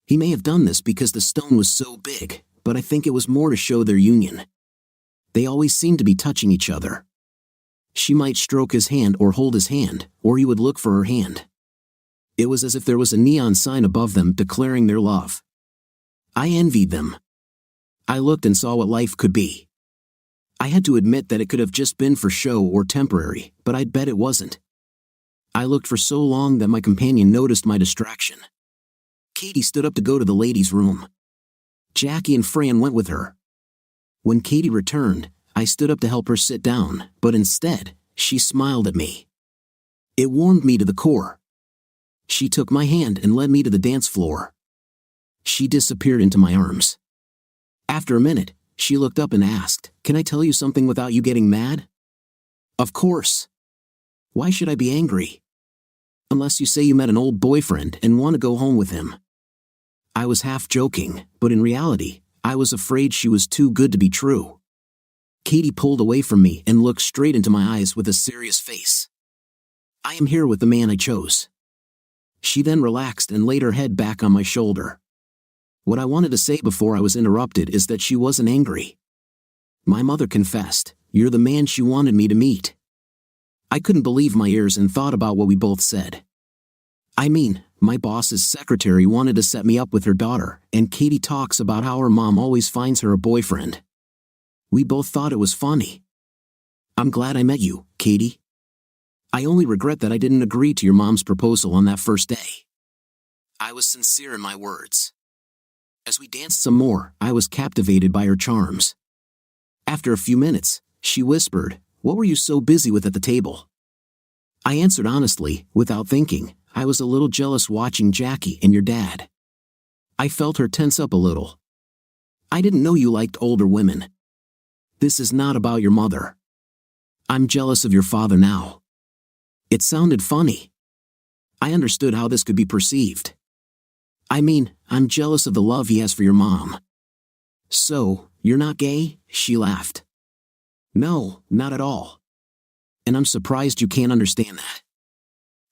He may have done this because the stone was so big, but I think it was more to show their union. They always seemed to be touching each other. She might stroke his hand or hold his hand, or he would look for her hand. It was as if there was a neon sign above them declaring their love. I envied them. I looked and saw what life could be. I had to admit that it could have just been for show or temporary, but I'd bet it wasn't. I looked for so long that my companion noticed my distraction. Katie stood up to go to the ladies' room. Jackie and Fran went with her. When Katie returned, I stood up to help her sit down, but instead, she smiled at me. It warmed me to the core. She took my hand and led me to the dance floor. She disappeared into my arms. After a minute, She looked up and asked, "Can I tell you something without you getting mad?" "Of course. Why should I be angry? Unless you say you met an old boyfriend and want to go home with him." I was half joking, but in reality, I was afraid she was too good to be true. Katie pulled away from me and looked straight into my eyes with a serious face. "I am here with the man I chose." She then relaxed and laid her head back on my shoulder. What I wanted to say before I was interrupted is that she wasn't angry. My mother confessed, "You're the man she wanted me to meet." I couldn't believe my ears and thought about what we both said. I mean, my boss's secretary wanted to set me up with her daughter, and Katie talks about how her mom always finds her a boyfriend. We both thought it was funny. "I'm glad I met you, Katie. I only regret that I didn't agree to your mom's proposal on that first day." I was sincere in my words. As we danced some more, I was captivated by her charms. After a few minutes, she whispered, "What were you so busy with at the table?" I answered honestly, without thinking, "I was a little jealous watching Jackie and your dad." I felt her tense up a little. "I didn't know you liked older women. This is not about your mother. I'm jealous of your father now." It sounded funny. I understood how this could be perceived. "I mean, I'm jealous of the love he has for your mom." "So, you're not gay?" She laughed. "No, not at all. And I'm surprised you can't understand that."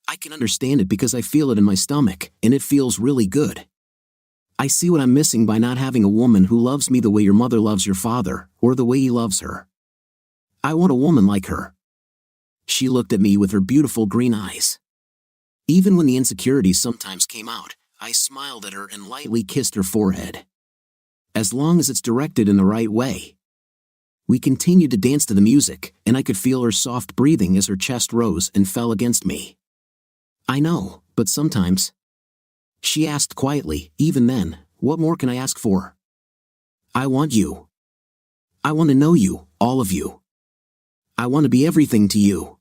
"I can understand it because I feel it in my stomach, and it feels really good. I see what I'm missing by not having a woman who loves me the way your mother loves your father, or the way he loves her. I want a woman like her." She looked at me with her beautiful green eyes. Even when the insecurities sometimes came out, I smiled at her and lightly kissed her forehead. As long as it's directed in the right way. We continued to dance to the music, and I could feel her soft breathing as her chest rose and fell against me. "I know, but sometimes..." She asked quietly, "Even then, what more can I ask for?" "I want you. I want to know you, all of you. I want to be everything to you."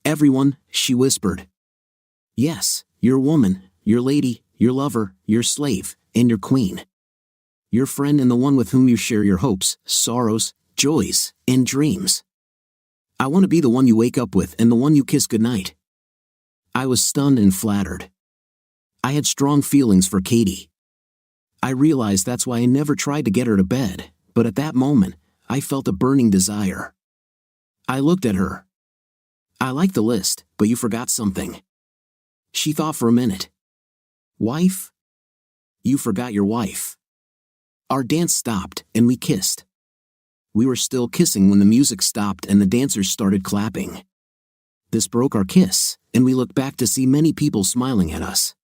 "Everyone," she whispered. "Yes, your woman, your lady, your lover, your slave, and your queen. Your friend and the one with whom you share your hopes, sorrows, joys, and dreams. I want to be the one you wake up with and the one you kiss goodnight." I was stunned and flattered. I had strong feelings for Katie. I realized that's why I never tried to get her to bed, but at that moment, I felt a burning desire. I looked at her. "I like the list, but you forgot something." She thought for a minute. "Wife? You forgot your wife." Our dance stopped, and we kissed. We were still kissing when the music stopped and the dancers started clapping. This broke our kiss, and we looked back to see many people smiling at us.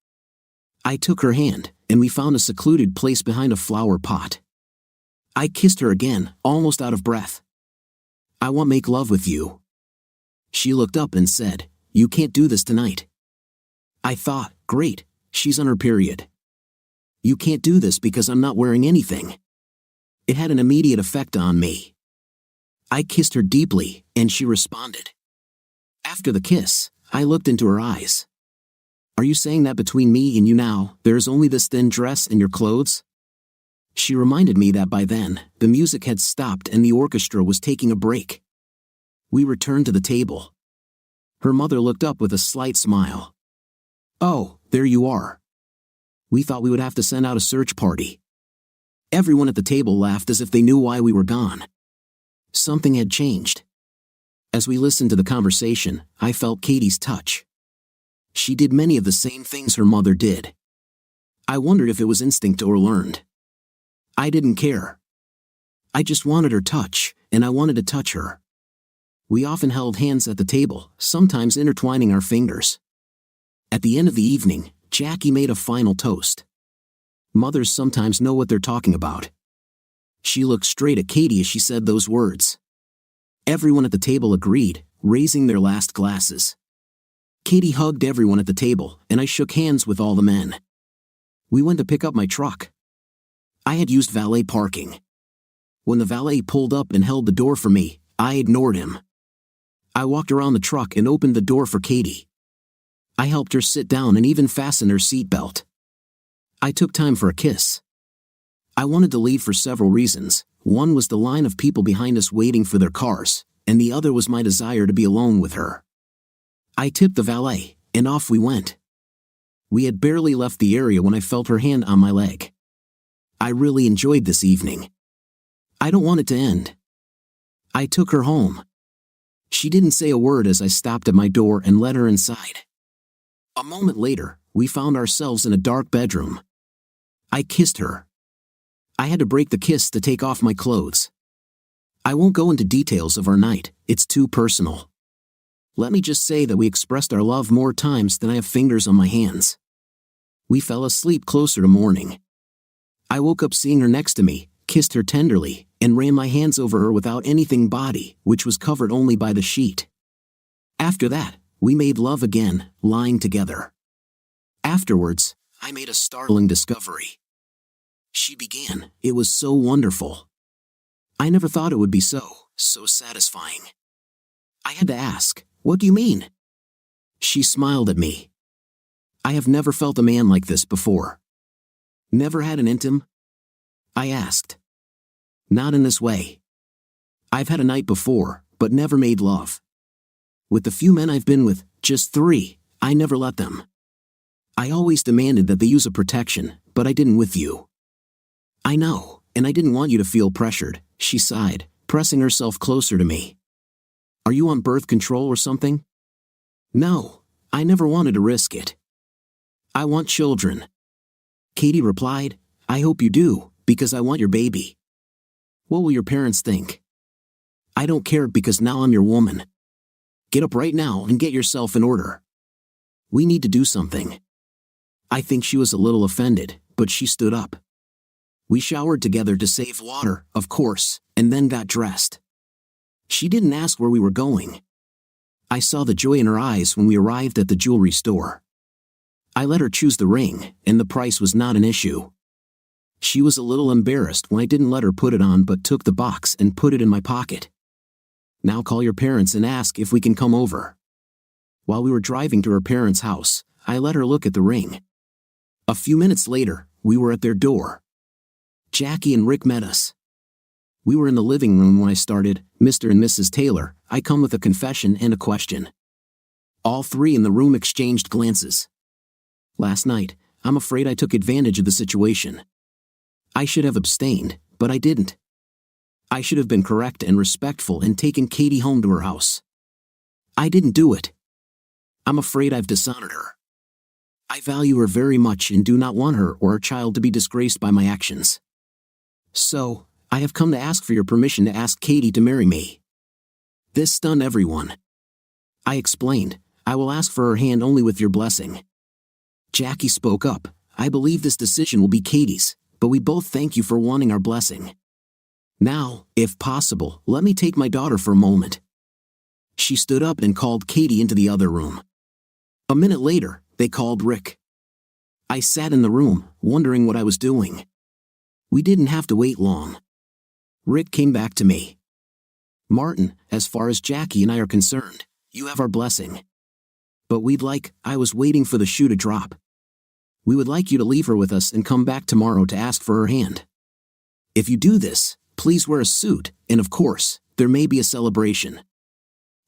I took her hand, and we found a secluded place behind a flower pot. I kissed her again, almost out of breath. "I want to make love with you." She looked up and said, "You can't do this tonight." I thought, great, she's on her period. "You can't do this because I'm not wearing anything." It had an immediate effect on me. I kissed her deeply, and she responded. After the kiss, I looked into her eyes. "Are you saying that between me and you now, there is only this thin dress and your clothes?" She reminded me that by then, the music had stopped and the orchestra was taking a break. We returned to the table. Her mother looked up with a slight smile. "Oh, there you are. We thought we would have to send out a search party." Everyone at the table laughed as if they knew why we were gone. Something had changed. As we listened to the conversation, I felt Katie's touch. She did many of the same things her mother did. I wondered if it was instinct or learned. I didn't care. I just wanted her touch, and I wanted to touch her. We often held hands at the table, sometimes intertwining our fingers. At the end of the evening, Jackie made a final toast. Mothers sometimes know what they're talking about. She looked straight at Katie as she said those words. Everyone at the table agreed, raising their last glasses. Katie hugged everyone at the table, and I shook hands with all the men. We went to pick up my truck. I had used valet parking. When the valet pulled up and held the door for me, I ignored him. I walked around the truck and opened the door for Katie. I helped her sit down and even fastened her seatbelt. I took time for a kiss. I wanted to leave for several reasons, One was the line of people behind us waiting for their cars, and the other was my desire to be alone with her. I tipped the valet, and off we went. We had barely left the area when I felt her hand on my leg. I really enjoyed this evening. I don't want it to end. I took her home. She didn't say a word as I stopped at my door and let her inside. A moment later, we found ourselves in a dark bedroom. I kissed her. I had to break the kiss to take off my clothes. I won't go into details of our night, it's too personal. Let me just say that we expressed our love more times than I have fingers on my hands. We fell asleep closer to morning. I woke up seeing her next to me, kissed her tenderly, and ran my hands over her without anything body, which was covered only by the sheet. After that, we made love again, lying together. Afterwards, I made a startling discovery. She began, "It was so wonderful. I never thought it would be so satisfying." I had to ask, "What do you mean?" She smiled at me. "I have never felt a man like this before." "Never had an intim?" I asked. "Not in this way. I've had a night before, but never made love. With the few men I've been with, just 3, I never let them. I always demanded that they use a protection, but I didn't with you." "I know, and I didn't want you to feel pressured," she sighed, pressing herself closer to me. "Are you on birth control or something?" "No, I never wanted to risk it. I want children." Katie replied, "I hope you do, because I want your baby. What will your parents think?" "I don't care because now I'm your woman. Get up right now and get yourself in order. We need to do something." I think she was a little offended, but she stood up. We showered together to save water, of course, and then got dressed. She didn't ask where we were going. I saw the joy in her eyes when we arrived at the jewelry store. I let her choose the ring, and the price was not an issue. She was a little embarrassed when I didn't let her put it on but took the box and put it in my pocket. "Now call your parents and ask if we can come over." While we were driving to her parents' house, I let her look at the ring. A few minutes later, we were at their door. Jackie and Rick met us. We were in the living room when I started, "Mr. and Mrs. Taylor, I come with a confession and a question." All 3 in the room exchanged glances. "Last night, I'm afraid I took advantage of the situation. I should have abstained, but I didn't. I should have been correct and respectful and taken Katie home to her house. I didn't do it. I'm afraid I've dishonored her. I value her very much and do not want her or our child to be disgraced by my actions. So, I have come to ask for your permission to ask Katie to marry me." This stunned everyone. I explained, "I will ask for her hand only with your blessing." Jackie spoke up, "I believe this decision will be Katie's, but we both thank you for wanting our blessing. Now, if possible, let me take my daughter for a moment." She stood up and called Katie into the other room. A minute later, they called Rick. I sat in the room, wondering what I was doing. We didn't have to wait long. Rick came back to me. "Martin, as far as Jackie and I are concerned, you have our blessing. But I was waiting for the shoe to drop. We would like you to leave her with us and come back tomorrow to ask for her hand. If you do this, please wear a suit, and of course, there may be a celebration."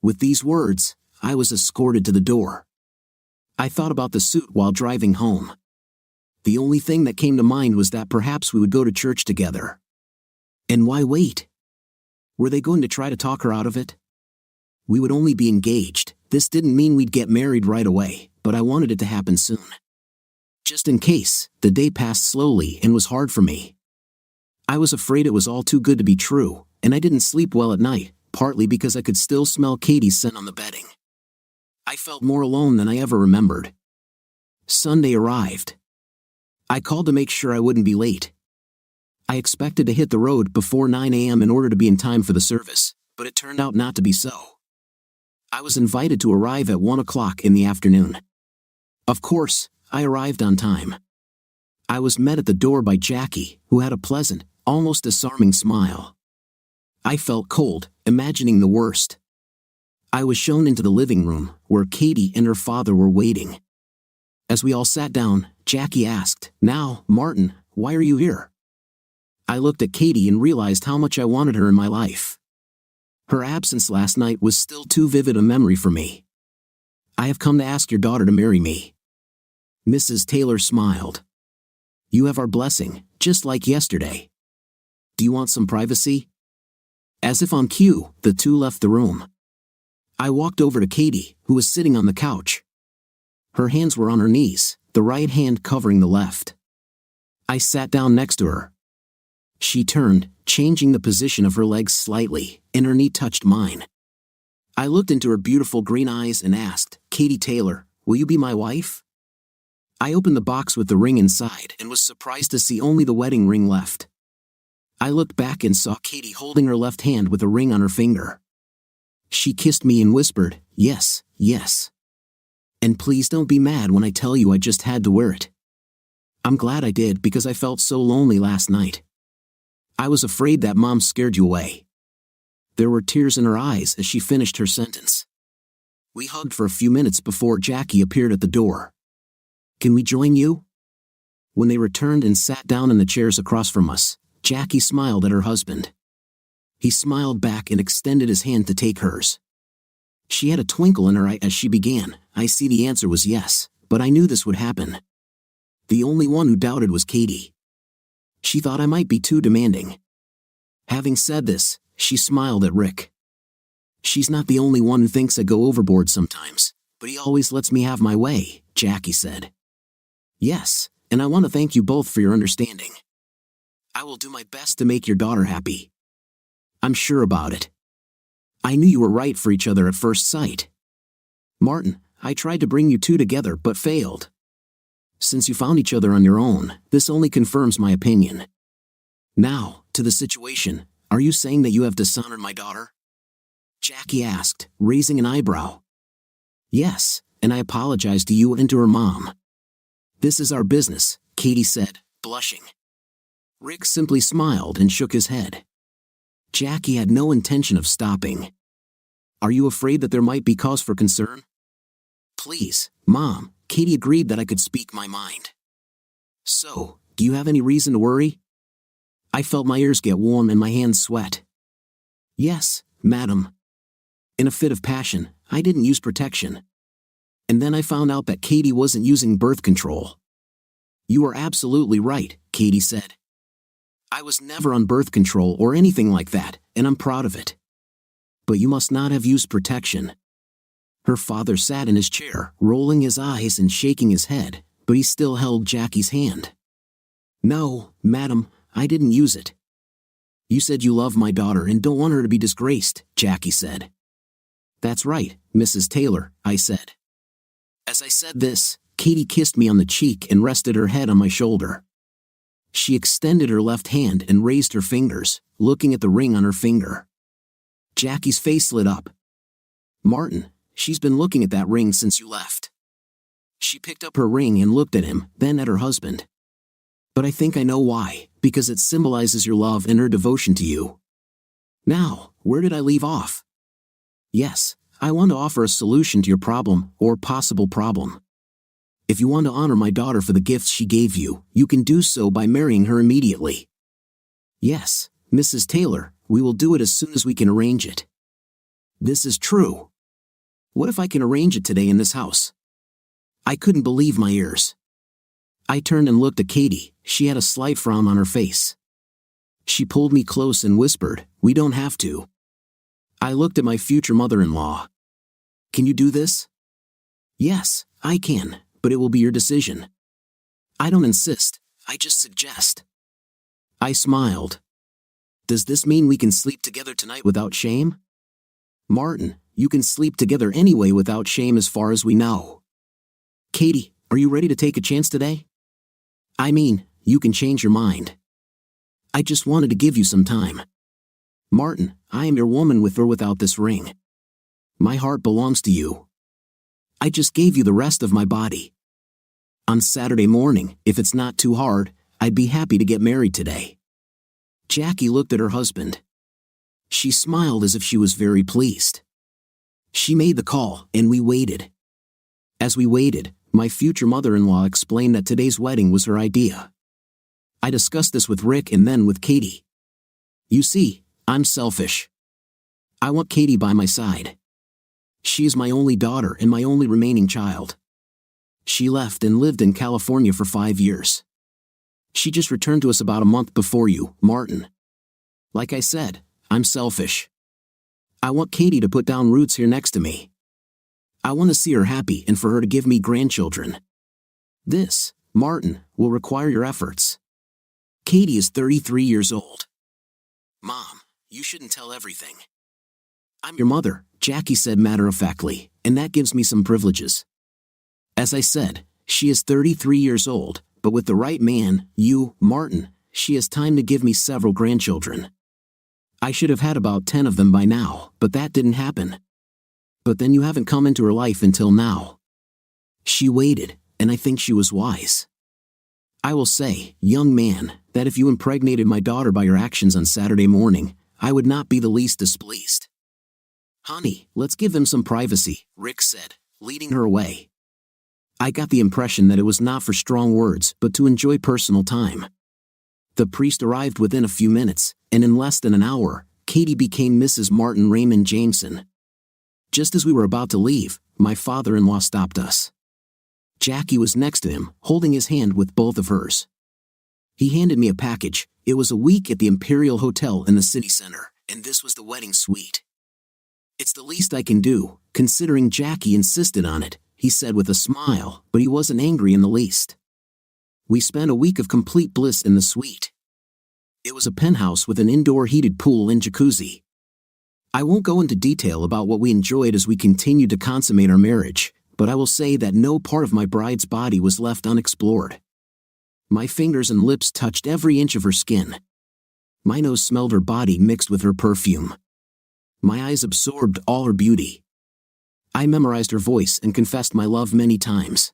With these words, I was escorted to the door. I thought about the suit while driving home. The only thing that came to mind was that perhaps we would go to church together. And why wait? Were they going to try to talk her out of it? We would only be engaged. This didn't mean we'd get married right away, but I wanted it to happen soon. Just in case, the day passed slowly and was hard for me. I was afraid it was all too good to be true, and I didn't sleep well at night, partly because I could still smell Katie's scent on the bedding. I felt more alone than I ever remembered. Sunday arrived. I called to make sure I wouldn't be late. I expected to hit the road before 9 a.m. in order to be in time for the service, but it turned out not to be so. I was invited to arrive at 1 o'clock in the afternoon. Of course, I arrived on time. I was met at the door by Jackie, who had a pleasant, almost disarming smile. I felt cold, imagining the worst. I was shown into the living room, where Katie and her father were waiting. As we all sat down, Jackie asked, "Now, Martin, why are you here?" I looked at Katie and realized how much I wanted her in my life. Her absence last night was still too vivid a memory for me. I have come to ask your daughter to marry me. Mrs. Taylor smiled. You have our blessing, just like yesterday. Do you want some privacy? As if on cue, the two left the room. I walked over to Katie, who was sitting on the couch. Her hands were on her knees, the right hand covering the left. I sat down next to her. She turned, changing the position of her legs slightly, and her knee touched mine. I looked into her beautiful green eyes and asked, Katie Taylor, will you be my wife? I opened the box with the ring inside and was surprised to see only the wedding ring left. I looked back and saw Katie holding her left hand with a ring on her finger. She kissed me and whispered, yes, yes. And please don't be mad when I tell you I just had to wear it. I'm glad I did because I felt so lonely last night. I was afraid that Mom scared you away. There were tears in her eyes as she finished her sentence. We hugged for a few minutes before Jackie appeared at the door. Can we join you? When they returned and sat down in the chairs across from us, Jackie smiled at her husband. He smiled back and extended his hand to take hers. She had a twinkle in her eye as she began. I see the answer was yes, but I knew this would happen. The only one who doubted was Katie. She thought I might be too demanding. Having said this, she smiled at Rick. She's not the only one who thinks I go overboard sometimes, but he always lets me have my way, Jackie said. Yes, and I want to thank you both for your understanding. I will do my best to make your daughter happy. I'm sure about it. I knew you were right for each other at first sight. Martin, I tried to bring you two together but failed. Since you found each other on your own, this only confirms my opinion. Now, to the situation, are you saying that you have dishonored my daughter? Jackie asked, raising an eyebrow. Yes, and I apologize to you and to her mom. This is our business, Katie said, blushing. Rick simply smiled and shook his head. Jackie had no intention of stopping. Are you afraid that there might be cause for concern? Please, Mom, Katie agreed that I could speak my mind. So, do you have any reason to worry? I felt my ears get warm and my hands sweat. Yes, Madam. In a fit of passion, I didn't use protection. And then I found out that Katie wasn't using birth control. You are absolutely right, Katie said. I was never on birth control or anything like that, and I'm proud of it. But you must not have used protection. Her father sat in his chair, rolling his eyes and shaking his head, but he still held Jackie's hand. No, Madam, I didn't use it. You said you love my daughter and don't want her to be disgraced, Jackie said. That's right, Mrs. Taylor, I said. As I said this, Katie kissed me on the cheek and rested her head on my shoulder. She extended her left hand and raised her fingers, looking at the ring on her finger. Jackie's face lit up. Martin, she's been looking at that ring since you left. She picked up her ring and looked at him, then at her husband. But I think I know why, because it symbolizes your love and her devotion to you. Now, where did I leave off? Yes, I want to offer a solution to your problem, or possible problem. If you want to honor my daughter for the gifts she gave you, you can do so by marrying her immediately. Yes, Mrs. Taylor, we will do it as soon as we can arrange it. This is true. What if I can arrange it today in this house? I couldn't believe my ears. I turned and looked at Katie. She had a slight frown on her face. She pulled me close and whispered, we don't have to. I looked at my future mother-in-law. Can you do this? Yes, I can, but it will be your decision. I don't insist, I just suggest. I smiled. Does this mean we can sleep together tonight without shame? Martin, you can sleep together anyway without shame as far as we know. Katie, are you ready to take a chance today? I mean, you can change your mind. I just wanted to give you some time. Martin, I am your woman with or without this ring. My heart belongs to you. I just gave you the rest of my body. On Saturday morning, if it's not too hard, I'd be happy to get married today. Jackie looked at her husband. She smiled as if she was very pleased. She made the call, and we waited. As we waited, my future mother-in-law explained that today's wedding was her idea. I discussed this with Rick and then with Katie. You see, I'm selfish. I want Katie by my side. She is my only daughter and my only remaining child. She left and lived in California for 5 years. She just returned to us about a month before you, Martin. Like I said, I'm selfish. I want Katie to put down roots here next to me. I want to see her happy and for her to give me grandchildren. This, Martin, will require your efforts. Katie is 33 years old. Mom, you shouldn't tell everything. I'm your mother, Jackie said matter-of-factly, and that gives me some privileges. As I said, she is 33 years old, but with the right man, you, Martin, she has time to give me several grandchildren. I should have had about 10 of them by now, but that didn't happen. But then you haven't come into her life until now. She waited, and I think she was wise. I will say, young man, that if you impregnated my daughter by your actions on Saturday morning, I would not be the least displeased. Honey, let's give them some privacy, Rick said, leading her away. I got the impression that it was not for strong words, but to enjoy personal time. The priest arrived within a few minutes, and in less than an hour, Katie became Mrs. Martin Raymond Jameson. Just as we were about to leave, my father-in-law stopped us. Jackie was next to him, holding his hand with both of hers. He handed me a package. It was a week at the Imperial Hotel in the city center, and this was the wedding suite. It's the least I can do, considering Jackie insisted on it, he said with a smile, but he wasn't angry in the least. We spent a week of complete bliss in the suite. It was a penthouse with an indoor heated pool and jacuzzi. I won't go into detail about what we enjoyed as we continued to consummate our marriage, but I will say that no part of my bride's body was left unexplored. My fingers and lips touched every inch of her skin. My nose smelled her body mixed with her perfume. My eyes absorbed all her beauty. I memorized her voice and confessed my love many times.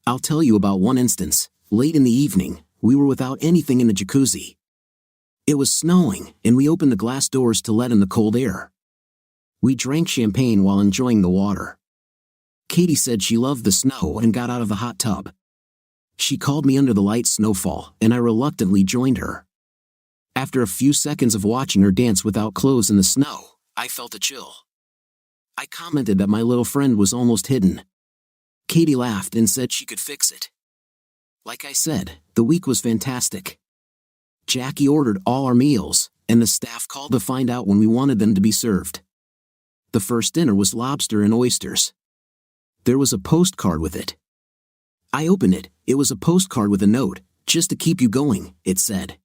I'll tell you about one instance. Late in the evening, we were without anything in the jacuzzi. It was snowing, and we opened the glass doors to let in the cold air. We drank champagne while enjoying the water. Katie said she loved the snow and got out of the hot tub. She called me under the light snowfall, and I reluctantly joined her. After a few seconds of watching her dance without clothes in the snow, I felt a chill. I commented that my little friend was almost hidden. Katie laughed and said she could fix it. Like I said, the week was fantastic. Jackie ordered all our meals, and the staff called to find out when we wanted them to be served. The first dinner was lobster and oysters. There was a postcard with it. I opened it. It was a postcard with a note, "Just to keep you going," it said.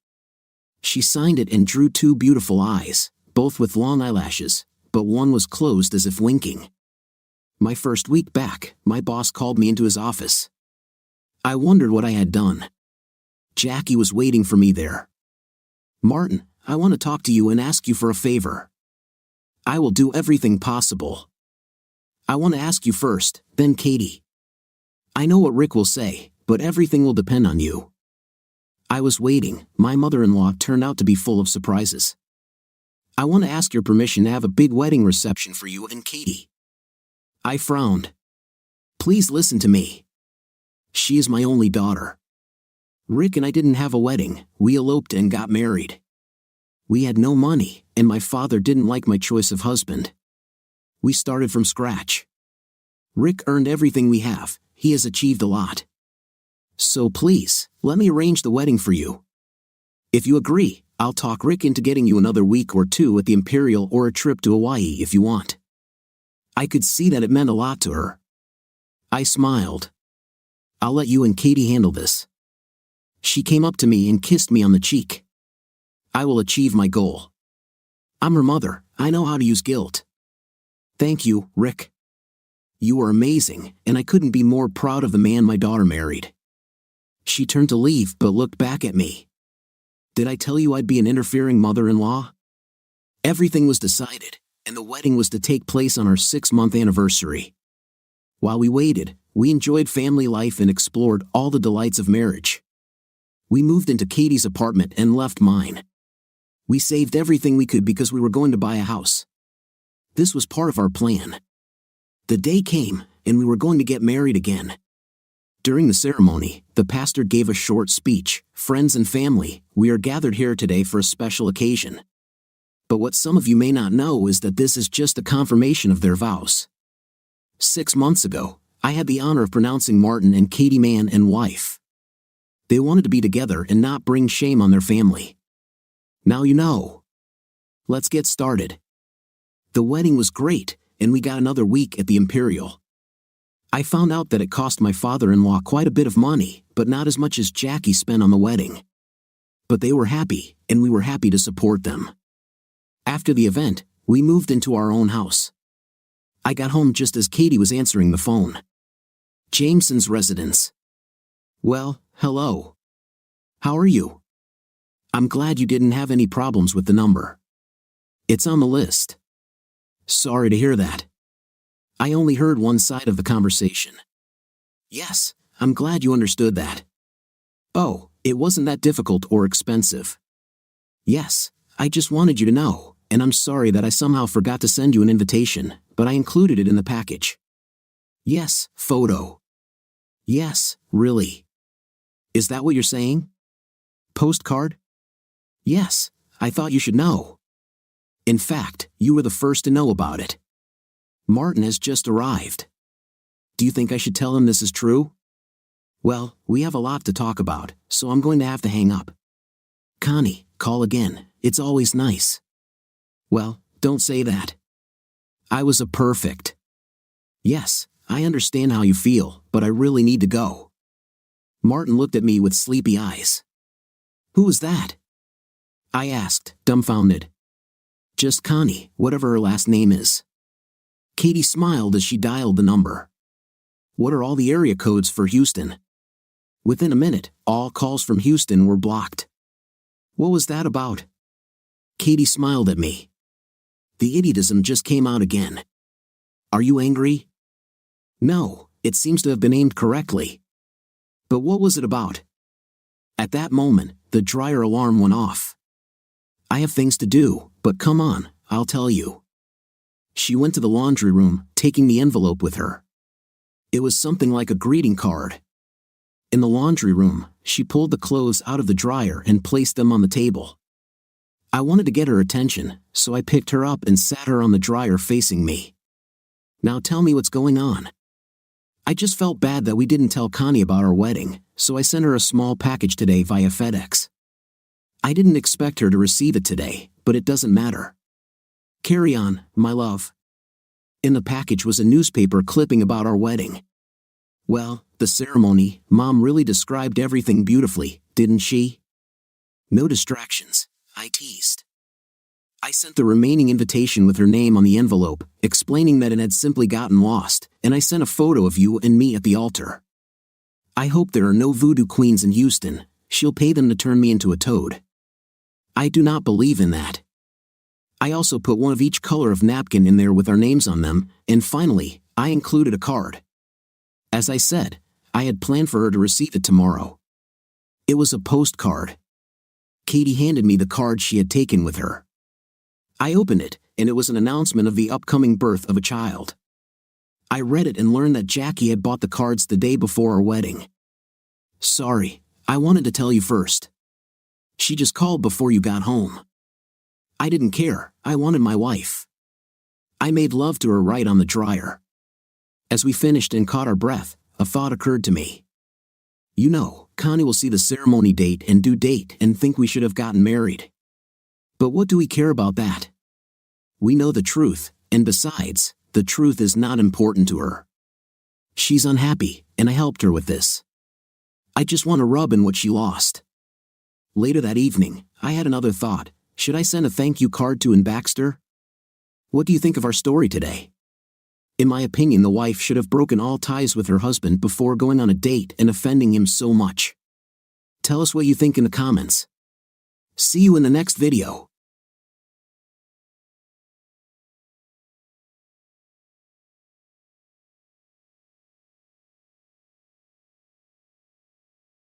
She signed it and drew two beautiful eyes, both with long eyelashes, but one was closed as if winking. My first week back, my boss called me into his office. I wondered what I had done. Jackie was waiting for me there. "Martin, I want to talk to you and ask you for a favor." "I will do everything possible." "I want to ask you first, then Katie." "I know what Rick will say, but everything will depend on you." I was waiting. My mother-in-law turned out to be full of surprises. "I want to ask your permission to have a big wedding reception for you and Katie." I frowned. "Please listen to me. She is my only daughter. Rick and I didn't have a wedding. We eloped and got married. We had no money, and my father didn't like my choice of husband. We started from scratch. Rick earned everything we have. He has achieved a lot. So please, let me arrange the wedding for you. If you agree, I'll talk Rick into getting you another week or two at the Imperial or a trip to Hawaii if you want." I could see that it meant a lot to her. I smiled. "I'll let you and Katie handle this." She came up to me and kissed me on the cheek. "I will achieve my goal. I'm her mother. I know how to use guilt." "Thank you, Rick. You are amazing, and I couldn't be more proud of the man my daughter married." She turned to leave but looked back at me. "Did I tell you I'd be an interfering mother-in-law?" Everything was decided, and the wedding was to take place on our 6-month anniversary. While we waited, we enjoyed family life and explored all the delights of marriage. We moved into Katie's apartment and left mine. We saved everything we could because we were going to buy a house. This was part of our plan. The day came, and we were going to get married again. During the ceremony, the pastor gave a short speech. Friends and family, we are gathered here today for a special occasion. But what some of you may not know is that this is just a confirmation of their vows. 6 months ago, I had the honor of pronouncing Martin and Katie man and wife. They wanted to be together and not bring shame on their family. Now you know. Let's get started. The wedding was great, and we got another week at the Imperial. I found out that it cost my father-in-law quite a bit of money, but not as much as Jackie spent on the wedding. But they were happy, and we were happy to support them. After the event, we moved into our own house. I got home just as Katie was answering the phone. Jameson's residence. Well, hello. How are you? I'm glad you didn't have any problems with the number. It's on the list. Sorry to hear that. I only heard one side of the conversation. Yes, I'm glad you understood that. Oh, it wasn't that difficult or expensive. Yes, I just wanted you to know, and I'm sorry that I somehow forgot to send you an invitation, but I included it in the package. Yes, photo. Yes, really. Is that what you're saying? Postcard? Yes, I thought you should know. In fact, you were the first to know about it. Martin has just arrived. Do you think I should tell him this is true? Well, we have a lot to talk about, so I'm going to have to hang up. Connie, call again. It's always nice. Well, don't say that. I was a perfect. Yes, I understand how you feel, but I really need to go. Martin looked at me with sleepy eyes. Who was that? I asked, dumbfounded. Just Connie, whatever her last name is. Katie smiled as she dialed the number. What are all the area codes for Houston? Within a minute, all calls from Houston were blocked. What was that about? Katie smiled at me. The idiotism just came out again. Are you angry? No, it seems to have been aimed correctly. But what was it about? At that moment, the dryer alarm went off. I have things to do, but come on, I'll tell you. She went to the laundry room, taking the envelope with her. It was something like a greeting card. In the laundry room, she pulled the clothes out of the dryer and placed them on the table. I wanted to get her attention, so I picked her up and sat her on the dryer facing me. Now tell me what's going on. I just felt bad that we didn't tell Connie about our wedding, so I sent her a small package today via FedEx. I didn't expect her to receive it today, but it doesn't matter. Carry on, my love. In the package was a newspaper clipping about our wedding. Well, the ceremony, Mom really described everything beautifully, didn't she? No distractions, I teased. I sent the remaining invitation with her name on the envelope, explaining that it had simply gotten lost, and I sent a photo of you and me at the altar. I hope there are no voodoo queens in Houston. She'll pay them to turn me into a toad. I do not believe in that. I also put one of each color of napkin in there with our names on them, and finally, I included a card. As I said, I had planned for her to receive it tomorrow. It was a postcard. Katie handed me the card she had taken with her. I opened it, and it was an announcement of the upcoming birth of a child. I read it and learned that Jackie had bought the cards the day before our wedding. Sorry, I wanted to tell you first. She just called before you got home. I didn't care, I wanted my wife. I made love to her right on the dryer. As we finished and caught our breath, a thought occurred to me. You know, Connie will see the ceremony date and due date and think we should have gotten married. But what do we care about that? We know the truth, and besides, the truth is not important to her. She's unhappy, and I helped her with this. I just want to rub in what she lost. Later that evening, I had another thought. Should I send a thank you card to Baxter? What do you think of our story today? In my opinion, the wife should have broken all ties with her husband before going on a date and offending him so much. Tell us what you think in the comments. See you in the next video.